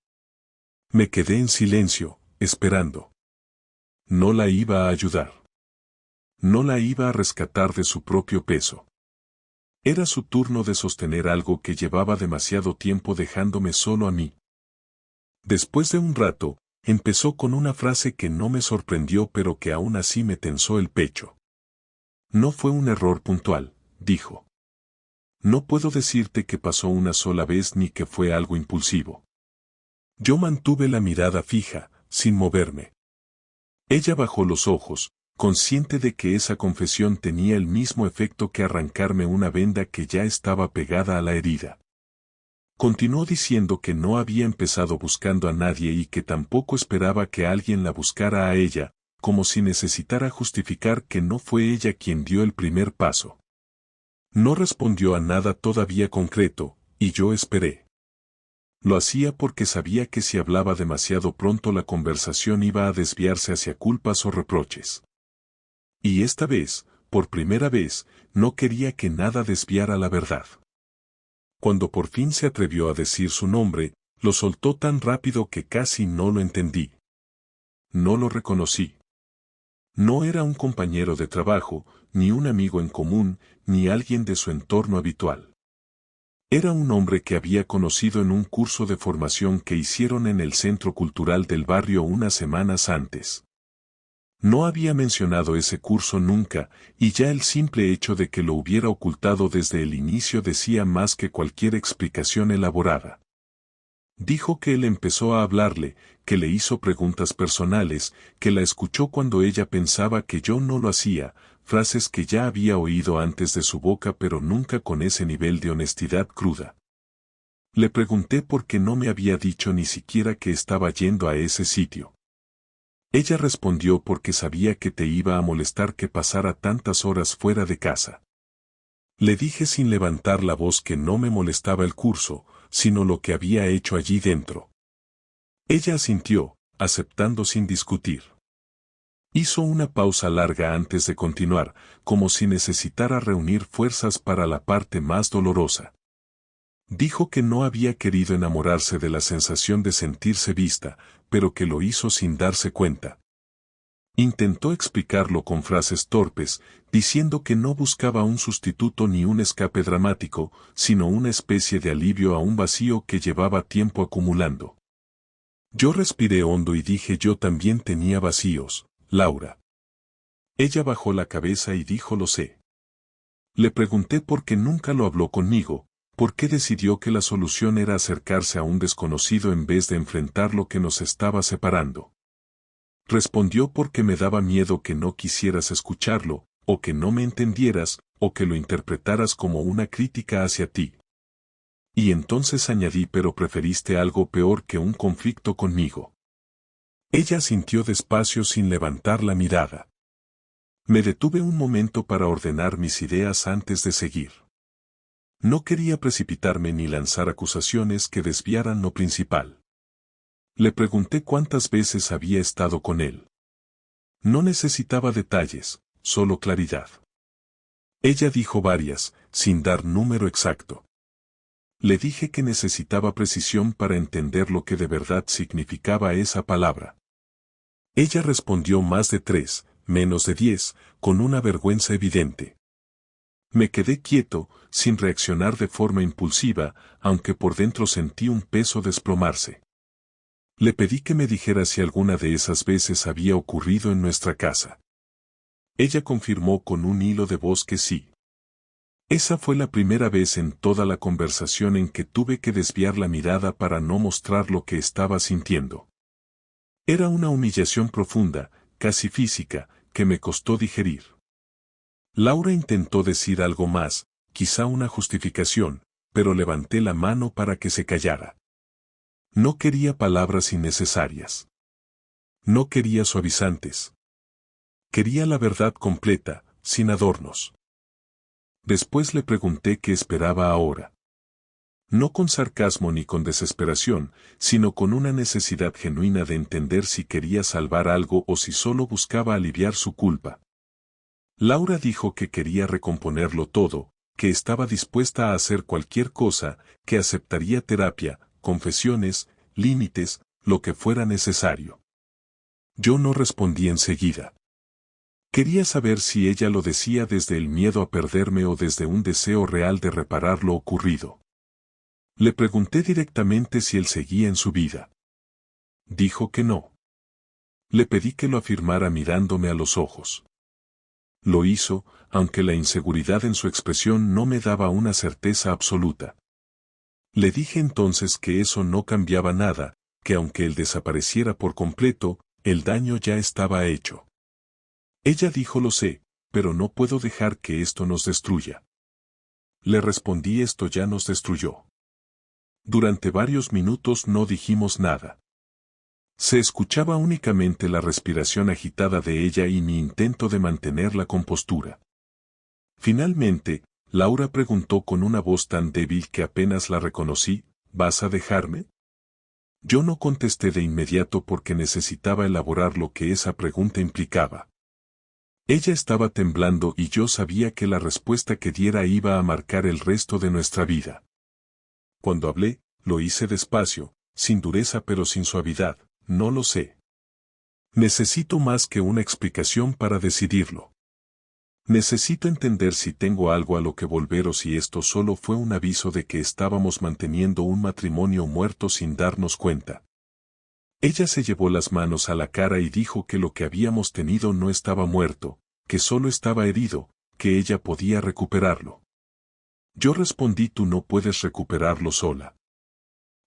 Me quedé en silencio, esperando. No la iba a ayudar. No la iba a rescatar de su propio peso. Era su turno de sostener algo que llevaba demasiado tiempo dejándome solo a mí. Después de un rato, empezó con una frase que no me sorprendió pero que aún así me tensó el pecho. No fue un error puntual, dijo. No puedo decirte que pasó una sola vez ni que fue algo impulsivo. Yo mantuve la mirada fija, sin moverme. Ella bajó los ojos, consciente de que esa confesión tenía el mismo efecto que arrancarme una venda que ya estaba pegada a la herida. Continuó diciendo que no había empezado buscando a nadie y que tampoco esperaba que alguien la buscara a ella, como si necesitara justificar que no fue ella quien dio el primer paso. No respondió a nada todavía concreto, y yo esperé. Lo hacía porque sabía que si hablaba demasiado pronto la conversación iba a desviarse hacia culpas o reproches. Y esta vez, por primera vez, no quería que nada desviara la verdad. Cuando por fin se atrevió a decir su nombre, lo soltó tan rápido que casi no lo entendí. No lo reconocí. No era un compañero de trabajo, ni un amigo en común, ni alguien de su entorno habitual. Era un hombre que había conocido en un curso de formación que hicieron en el centro cultural del barrio unas semanas antes. No había mencionado ese curso nunca, y ya el simple hecho de que lo hubiera ocultado desde el inicio decía más que cualquier explicación elaborada. Dijo que él empezó a hablarle, que le hizo preguntas personales, que la escuchó cuando ella pensaba que yo no lo hacía, frases que ya había oído antes de su boca pero nunca con ese nivel de honestidad cruda. Le pregunté por qué no me había dicho ni siquiera que estaba yendo a ese sitio. Ella respondió porque sabía que te iba a molestar que pasara tantas horas fuera de casa. Le dije sin levantar la voz que no me molestaba el curso, sino lo que había hecho allí dentro. Ella asintió, aceptando sin discutir. Hizo una pausa larga antes de continuar, como si necesitara reunir fuerzas para la parte más dolorosa. Dijo que no había querido enamorarse de la sensación de sentirse vista, pero que lo hizo sin darse cuenta. Intentó explicarlo con frases torpes, diciendo que no buscaba un sustituto ni un escape dramático, sino una especie de alivio a un vacío que llevaba tiempo acumulando. Yo respiré hondo y dije yo también tenía vacíos, Laura. Ella bajó la cabeza y dijo lo sé. Le pregunté por qué nunca lo habló conmigo, por qué decidió que la solución era acercarse a un desconocido en vez de enfrentar lo que nos estaba separando. Respondió porque me daba miedo que no quisieras escucharlo, o que no me entendieras, o que lo interpretaras como una crítica hacia ti. Y entonces añadí pero preferiste algo peor que un conflicto conmigo. Ella sintió despacio sin levantar la mirada. Me detuve un momento para ordenar mis ideas antes de seguir. No quería precipitarme ni lanzar acusaciones que desviaran lo principal. Le pregunté cuántas veces había estado con él. No necesitaba detalles, solo claridad. Ella dijo varias, sin dar número exacto. Le dije que necesitaba precisión para entender lo que de verdad significaba esa palabra. Ella respondió más de 3, menos de 10, con una vergüenza evidente. Me quedé quieto, sin reaccionar de forma impulsiva, aunque por dentro sentí un peso desplomarse. Le pedí que me dijera si alguna de esas veces había ocurrido en nuestra casa. Ella confirmó con un hilo de voz que sí. Esa fue la primera vez en toda la conversación en que tuve que desviar la mirada para no mostrar lo que estaba sintiendo. Era una humillación profunda, casi física, que me costó digerir. Laura intentó decir algo más, quizá una justificación, pero levanté la mano para que se callara. No quería palabras innecesarias. No quería suavizantes. Quería la verdad completa, sin adornos. Después le pregunté qué esperaba ahora. No con sarcasmo ni con desesperación, sino con una necesidad genuina de entender si quería salvar algo o si solo buscaba aliviar su culpa. Laura dijo que quería recomponerlo todo, que estaba dispuesta a hacer cualquier cosa, que aceptaría terapia, confesiones, límites, lo que fuera necesario. Yo no respondí enseguida. Quería saber si ella lo decía desde el miedo a perderme o desde un deseo real de reparar lo ocurrido. Le pregunté directamente si él seguía en su vida. Dijo que no. Le pedí que lo afirmara mirándome a los ojos. Lo hizo, aunque la inseguridad en su expresión no me daba una certeza absoluta. Le dije entonces que eso no cambiaba nada, que aunque él desapareciera por completo, el daño ya estaba hecho. Ella dijo: lo sé, pero no puedo dejar que esto nos destruya. Le respondí: esto ya nos destruyó. Durante varios minutos no dijimos nada. Se escuchaba únicamente la respiración agitada de ella y mi intento de mantener la compostura. Finalmente, Laura preguntó con una voz tan débil que apenas la reconocí: ¿vas a dejarme? Yo no contesté de inmediato porque necesitaba elaborar lo que esa pregunta implicaba. Ella estaba temblando y yo sabía que la respuesta que diera iba a marcar el resto de nuestra vida. Cuando hablé, lo hice despacio, sin dureza pero sin suavidad: no lo sé. Necesito más que una explicación para decidirlo. Necesito entender si tengo algo a lo que volver o si esto solo fue un aviso de que estábamos manteniendo un matrimonio muerto sin darnos cuenta. Ella se llevó las manos a la cara y dijo que lo que habíamos tenido no estaba muerto, que solo estaba herido, que ella podía recuperarlo. Yo respondí: tú no puedes recuperarlo sola.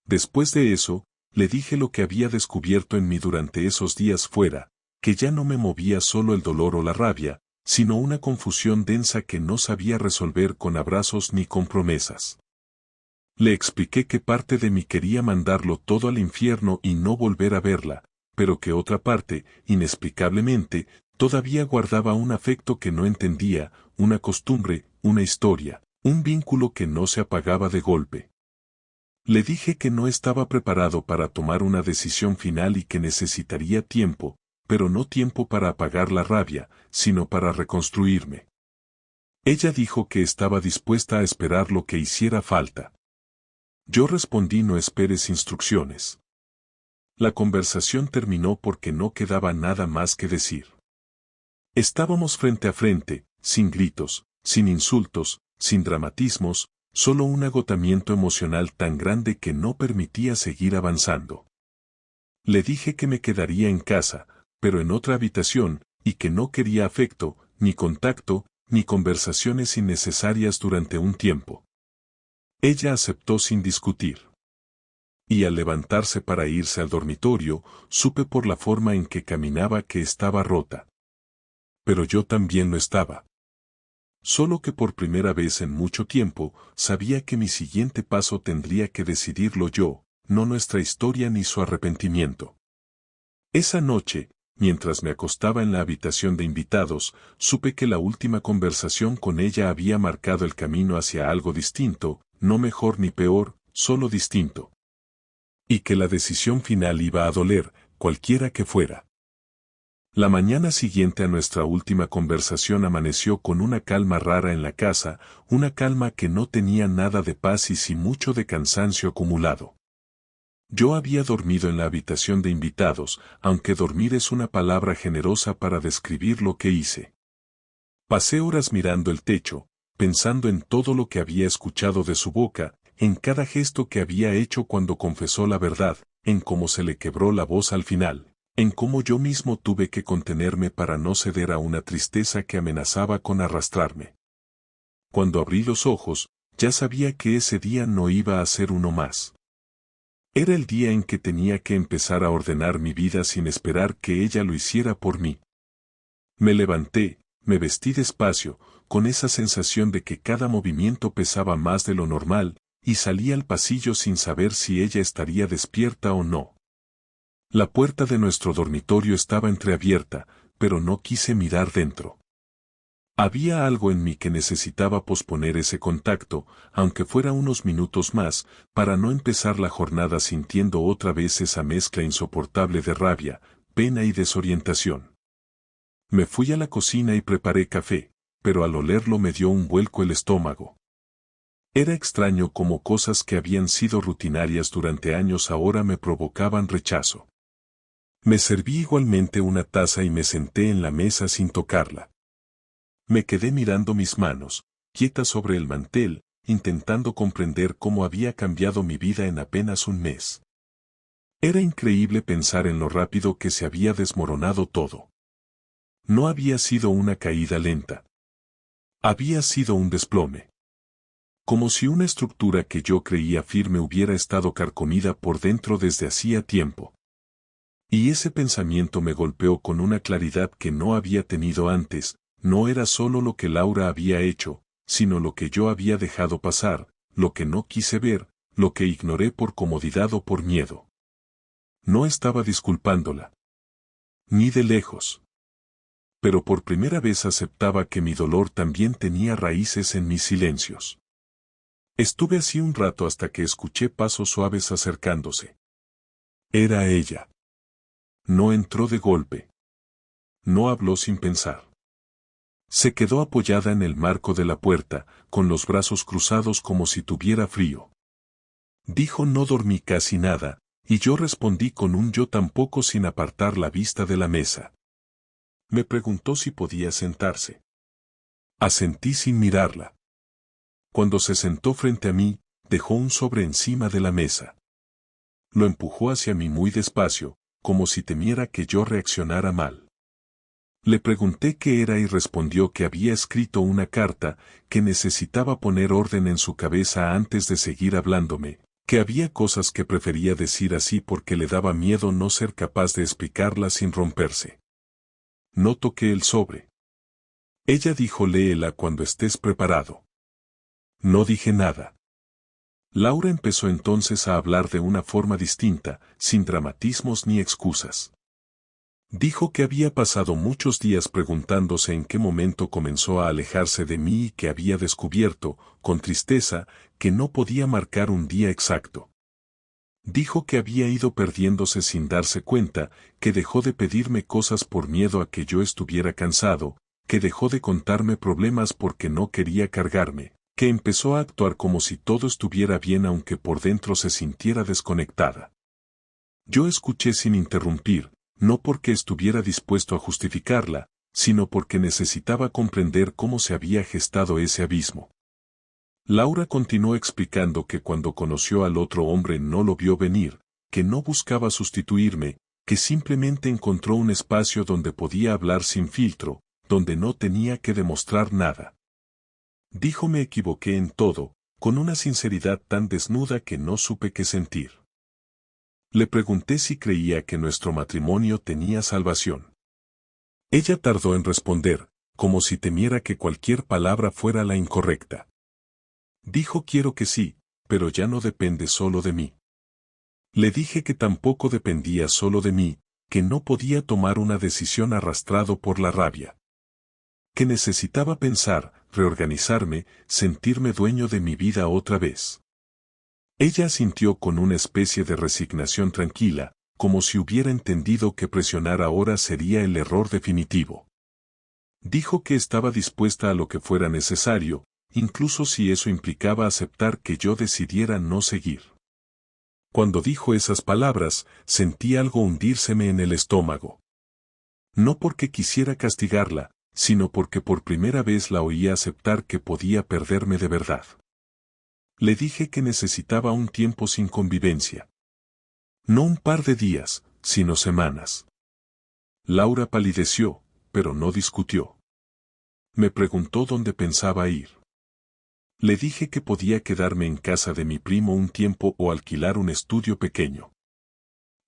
Después de eso, le dije lo que había descubierto en mí durante esos días fuera, que ya no me movía solo el dolor o la rabia, sino una confusión densa que no sabía resolver con abrazos ni con promesas. Le expliqué que parte de mí quería mandarlo todo al infierno y no volver a verla, pero que otra parte, inexplicablemente, todavía guardaba un afecto que no entendía, una costumbre, una historia, un vínculo que no se apagaba de golpe. Le dije que no estaba preparado para tomar una decisión final y que necesitaría tiempo, pero no tiempo para apagar la rabia, sino para reconstruirme. Ella dijo que estaba dispuesta a esperar lo que hiciera falta. Yo respondí: no esperes instrucciones. La conversación terminó porque no quedaba nada más que decir. Estábamos frente a frente, sin gritos, sin insultos, sin dramatismos, solo un agotamiento emocional tan grande que no permitía seguir avanzando. Le dije que me quedaría en casa, pero en otra habitación, y que no quería afecto, ni contacto, ni conversaciones innecesarias durante un tiempo. Ella aceptó sin discutir. Y al levantarse para irse al dormitorio, supe por la forma en que caminaba que estaba rota. Pero yo también lo estaba. Solo que por primera vez en mucho tiempo, sabía que mi siguiente paso tendría que decidirlo yo, no nuestra historia ni su arrepentimiento. Esa noche, mientras me acostaba en la habitación de invitados, supe que la última conversación con ella había marcado el camino hacia algo distinto, no mejor ni peor, solo distinto. Y que la decisión final iba a doler, cualquiera que fuera. La mañana siguiente a nuestra última conversación amaneció con una calma rara en la casa, una calma que no tenía nada de paz y sí mucho de cansancio acumulado. Yo había dormido en la habitación de invitados, aunque dormir es una palabra generosa para describir lo que hice. Pasé horas mirando el techo, pensando en todo lo que había escuchado de su boca, en cada gesto que había hecho cuando confesó la verdad, en cómo se le quebró la voz al final, en cómo yo mismo tuve que contenerme para no ceder a una tristeza que amenazaba con arrastrarme. Cuando abrí los ojos, ya sabía que ese día no iba a ser uno más. Era el día en que tenía que empezar a ordenar mi vida sin esperar que ella lo hiciera por mí. Me levanté, me vestí despacio, con esa sensación de que cada movimiento pesaba más de lo normal, y salí al pasillo sin saber si ella estaría despierta o no. La puerta de nuestro dormitorio estaba entreabierta, pero no quise mirar dentro. Había algo en mí que necesitaba posponer ese contacto, aunque fuera unos minutos más, para no empezar la jornada sintiendo otra vez esa mezcla insoportable de rabia, pena y desorientación. Me fui a la cocina y preparé café, pero al olerlo me dio un vuelco el estómago. Era extraño cómo cosas que habían sido rutinarias durante años ahora me provocaban rechazo. Me serví igualmente una taza y me senté en la mesa sin tocarla. Me quedé mirando mis manos, quietas sobre el mantel, intentando comprender cómo había cambiado mi vida en apenas un mes. Era increíble pensar en lo rápido que se había desmoronado todo. No había sido una caída lenta. Había sido un desplome. Como si una estructura que yo creía firme hubiera estado carcomida por dentro desde hacía tiempo. Y ese pensamiento me golpeó con una claridad que no había tenido antes. No era solo lo que Laura había hecho, sino lo que yo había dejado pasar, lo que no quise ver, lo que ignoré por comodidad o por miedo. No estaba disculpándola. Ni de lejos. Pero por primera vez aceptaba que mi dolor también tenía raíces en mis silencios. Estuve así un rato hasta que escuché pasos suaves acercándose. Era ella. No entró de golpe. No habló sin pensar. Se quedó apoyada en el marco de la puerta, con los brazos cruzados como si tuviera frío. Dijo: no dormí casi nada, y yo respondí con un yo tampoco sin apartar la vista de la mesa. Me preguntó si podía sentarse. Asentí sin mirarla. Cuando se sentó frente a mí, dejó un sobre encima de la mesa. Lo empujó hacia mí muy despacio, como si temiera que yo reaccionara mal. Le pregunté qué era y respondió que había escrito una carta, que necesitaba poner orden en su cabeza antes de seguir hablándome, que había cosas que prefería decir así porque le daba miedo no ser capaz de explicarlas sin romperse. No toqué el sobre. Ella dijo: léela cuando estés preparado. No dije nada. Laura empezó entonces a hablar de una forma distinta, sin dramatismos ni excusas. Dijo que había pasado muchos días preguntándose en qué momento comenzó a alejarse de mí y que había descubierto, con tristeza, que no podía marcar un día exacto. Dijo que había ido perdiéndose sin darse cuenta, que dejó de pedirme cosas por miedo a que yo estuviera cansado, que dejó de contarme problemas porque no quería cargarme, que empezó a actuar como si todo estuviera bien aunque por dentro se sintiera desconectada. Yo escuché sin interrumpir, no porque estuviera dispuesto a justificarla, sino porque necesitaba comprender cómo se había gestado ese abismo. Laura continuó explicando que cuando conoció al otro hombre no lo vio venir, que no buscaba sustituirme, que simplemente encontró un espacio donde podía hablar sin filtro, donde no tenía que demostrar nada. Dijo: me equivoqué en todo, con una sinceridad tan desnuda que no supe qué sentir. Le pregunté si creía que nuestro matrimonio tenía salvación. Ella tardó en responder, como si temiera que cualquier palabra fuera la incorrecta. Dijo: quiero que sí, pero ya no depende solo de mí. Le dije que tampoco dependía solo de mí, que no podía tomar una decisión arrastrado por la rabia. Que necesitaba pensar, reorganizarme, sentirme dueño de mi vida otra vez. Ella asintió con una especie de resignación tranquila, como si hubiera entendido que presionar ahora sería el error definitivo. Dijo que estaba dispuesta a lo que fuera necesario, incluso si eso implicaba aceptar que yo decidiera no seguir. Cuando dijo esas palabras, sentí algo hundírseme en el estómago. No porque quisiera castigarla, sino porque por primera vez la oía aceptar que podía perderme de verdad. Le dije que necesitaba un tiempo sin convivencia. No un par de días, sino semanas. Laura palideció, pero no discutió. Me preguntó dónde pensaba ir. Le dije que podía quedarme en casa de mi primo un tiempo o alquilar un estudio pequeño.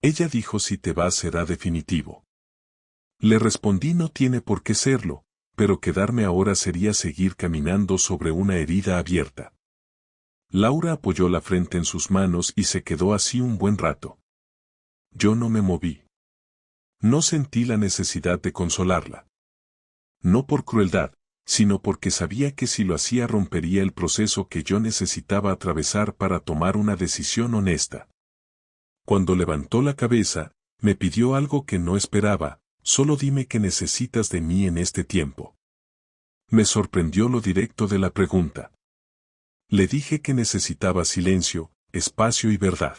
Ella dijo: si te vas será definitivo. Le respondí: no tiene por qué serlo, pero quedarme ahora sería seguir caminando sobre una herida abierta. Laura apoyó la frente en sus manos y se quedó así un buen rato. Yo no me moví. No sentí la necesidad de consolarla. No por crueldad, sino porque sabía que si lo hacía rompería el proceso que yo necesitaba atravesar para tomar una decisión honesta. Cuando levantó la cabeza, me pidió algo que no esperaba: solo dime qué necesitas de mí en este tiempo. Me sorprendió lo directo de la pregunta. Le dije que necesitaba silencio, espacio y verdad.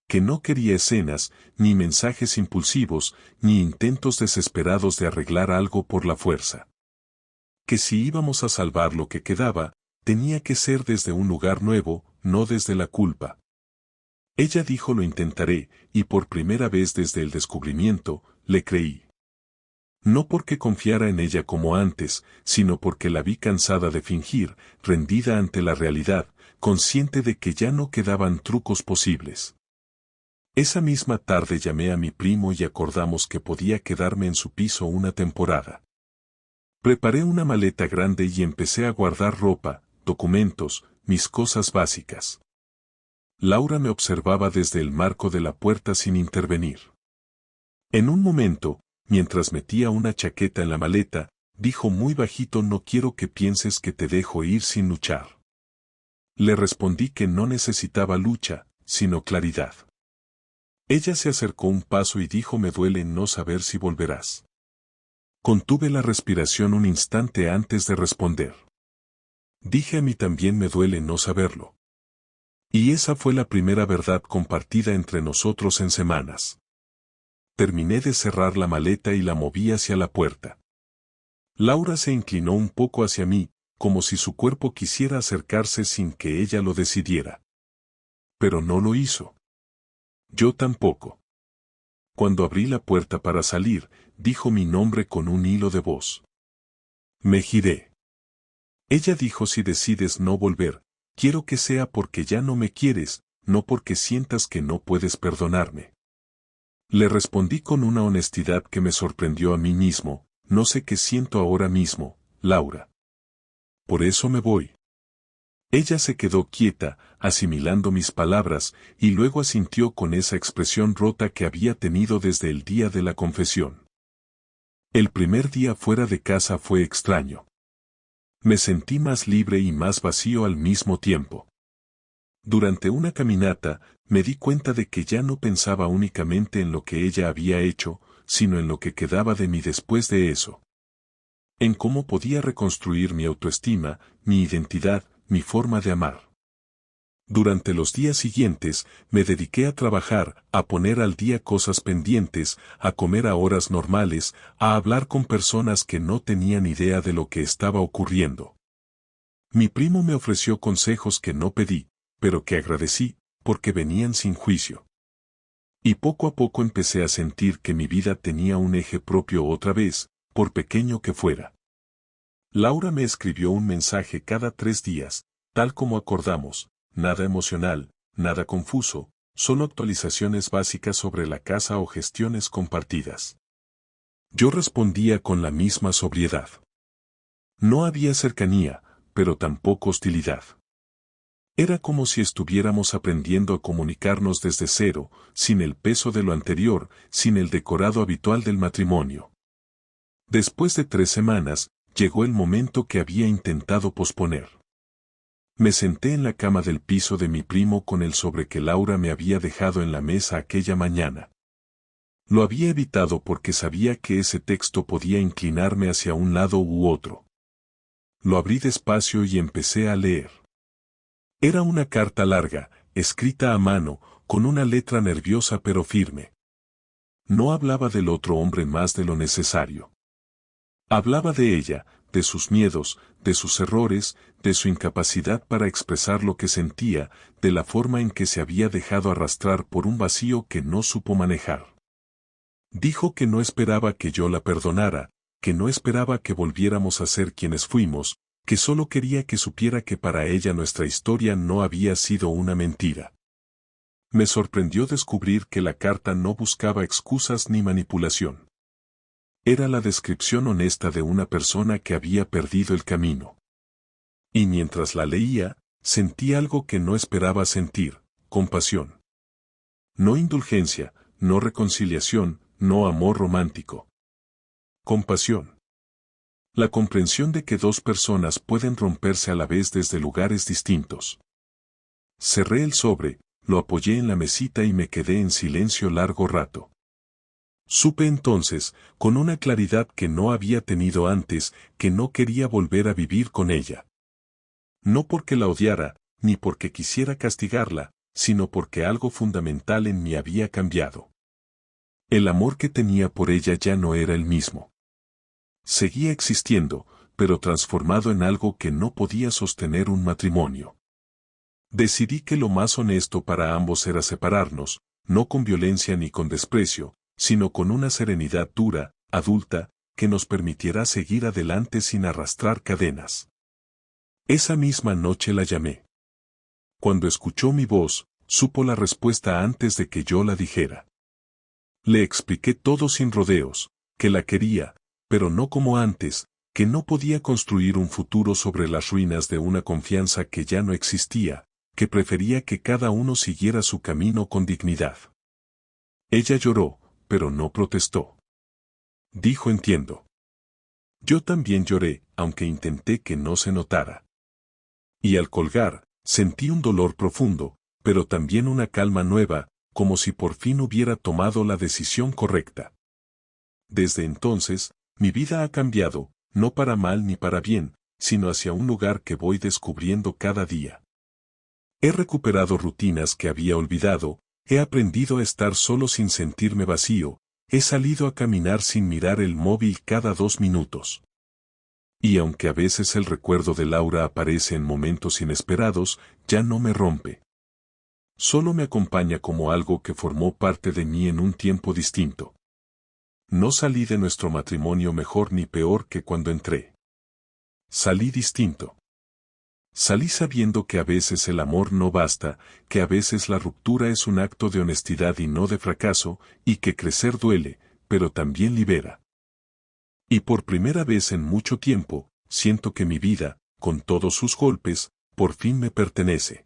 Que no quería escenas, ni mensajes impulsivos, ni intentos desesperados de arreglar algo por la fuerza. Que si íbamos a salvar lo que quedaba, tenía que ser desde un lugar nuevo, no desde la culpa. Ella dijo: lo intentaré, y por primera vez desde el descubrimiento, le creí. No porque confiara en ella como antes, sino porque la vi cansada de fingir, rendida ante la realidad, consciente de que ya no quedaban trucos posibles. Esa misma tarde llamé a mi primo y acordamos que podía quedarme en su piso una temporada. Preparé una maleta grande y empecé a guardar ropa, documentos, mis cosas básicas. Laura me observaba desde el marco de la puerta sin intervenir. En un momento, mientras metía una chaqueta en la maleta, dijo muy bajito: no quiero que pienses que te dejo ir sin luchar. Le respondí que no necesitaba lucha, sino claridad. Ella se acercó un paso y dijo: me duele no saber si volverás. Contuve la respiración un instante antes de responder. Dije: a mí también me duele no saberlo. Y esa fue la primera verdad compartida entre nosotros en semanas. Terminé de cerrar la maleta y la moví hacia la puerta. Laura se inclinó un poco hacia mí, como si su cuerpo quisiera acercarse sin que ella lo decidiera. Pero no lo hizo. Yo tampoco. Cuando abrí la puerta para salir, dijo mi nombre con un hilo de voz. Me giré. Ella dijo: si decides no volver, quiero que sea porque ya no me quieres, no porque sientas que no puedes perdonarme. Le respondí con una honestidad que me sorprendió a mí mismo: no sé qué siento ahora mismo, Laura. Por eso me voy. Ella se quedó quieta, asimilando mis palabras, y luego asintió con esa expresión rota que había tenido desde el día de la confesión. El primer día fuera de casa fue extraño. Me sentí más libre y más vacío al mismo tiempo. Durante una caminata, me di cuenta de que ya no pensaba únicamente en lo que ella había hecho, sino en lo que quedaba de mí después de eso. En cómo podía reconstruir mi autoestima, mi identidad, mi forma de amar. Durante los días siguientes, me dediqué a trabajar, a poner al día cosas pendientes, a comer a horas normales, a hablar con personas que no tenían idea de lo que estaba ocurriendo. Mi primo me ofreció consejos que no pedí, pero que agradecí, porque venían sin juicio. Y poco a poco empecé a sentir que mi vida tenía un eje propio otra vez, por pequeño que fuera. Laura me escribió un mensaje cada 3 días, tal como acordamos: nada emocional, nada confuso, solo actualizaciones básicas sobre la casa o gestiones compartidas. Yo respondía con la misma sobriedad. No había cercanía, pero tampoco hostilidad. Era como si estuviéramos aprendiendo a comunicarnos desde cero, sin el peso de lo anterior, sin el decorado habitual del matrimonio. Después de 3 semanas, llegó el momento que había intentado posponer. Me senté en la cama del piso de mi primo con el sobre que Laura me había dejado en la mesa aquella mañana. Lo había evitado porque sabía que ese texto podía inclinarme hacia un lado u otro. Lo abrí despacio y empecé a leer. Era una carta larga, escrita a mano, con una letra nerviosa pero firme. No hablaba del otro hombre más de lo necesario. Hablaba de ella, de sus miedos, de sus errores, de su incapacidad para expresar lo que sentía, de la forma en que se había dejado arrastrar por un vacío que no supo manejar. Dijo que no esperaba que yo la perdonara, que no esperaba que volviéramos a ser quienes fuimos, que solo quería que supiera que para ella nuestra historia no había sido una mentira. Me sorprendió descubrir que la carta no buscaba excusas ni manipulación. Era la descripción honesta de una persona que había perdido el camino. Y mientras la leía, sentí algo que no esperaba sentir: compasión. No indulgencia, no reconciliación, no amor romántico. Compasión. La comprensión de que dos personas pueden romperse a la vez desde lugares distintos. Cerré el sobre, lo apoyé en la mesita y me quedé en silencio largo rato. Supe entonces, con una claridad que no había tenido antes, que no quería volver a vivir con ella. No porque la odiara, ni porque quisiera castigarla, sino porque algo fundamental en mí había cambiado. El amor que tenía por ella ya no era el mismo. Seguía existiendo, pero transformado en algo que no podía sostener un matrimonio. Decidí que lo más honesto para ambos era separarnos, no con violencia ni con desprecio, sino con una serenidad dura, adulta, que nos permitiera seguir adelante sin arrastrar cadenas. Esa misma noche la llamé. Cuando escuchó mi voz, supo la respuesta antes de que yo la dijera. Le expliqué todo sin rodeos, que la quería, pero no como antes, que no podía construir un futuro sobre las ruinas de una confianza que ya no existía, que prefería que cada uno siguiera su camino con dignidad. Ella lloró, pero no protestó. Dijo: entiendo. Yo también lloré, aunque intenté que no se notara. Y al colgar, sentí un dolor profundo, pero también una calma nueva, como si por fin hubiera tomado la decisión correcta. Desde entonces, mi vida ha cambiado, no para mal ni para bien, sino hacia un lugar que voy descubriendo cada día. He recuperado rutinas que había olvidado, he aprendido a estar solo sin sentirme vacío, he salido a caminar sin mirar el móvil cada 2 minutos. Y aunque a veces el recuerdo de Laura aparece en momentos inesperados, ya no me rompe. Solo me acompaña como algo que formó parte de mí en un tiempo distinto. No salí de nuestro matrimonio mejor ni peor que cuando entré. Salí distinto. Salí sabiendo que a veces el amor no basta, que a veces la ruptura es un acto de honestidad y no de fracaso, y que crecer duele, pero también libera. Y por primera vez en mucho tiempo, siento que mi vida, con todos sus golpes, por fin me pertenece.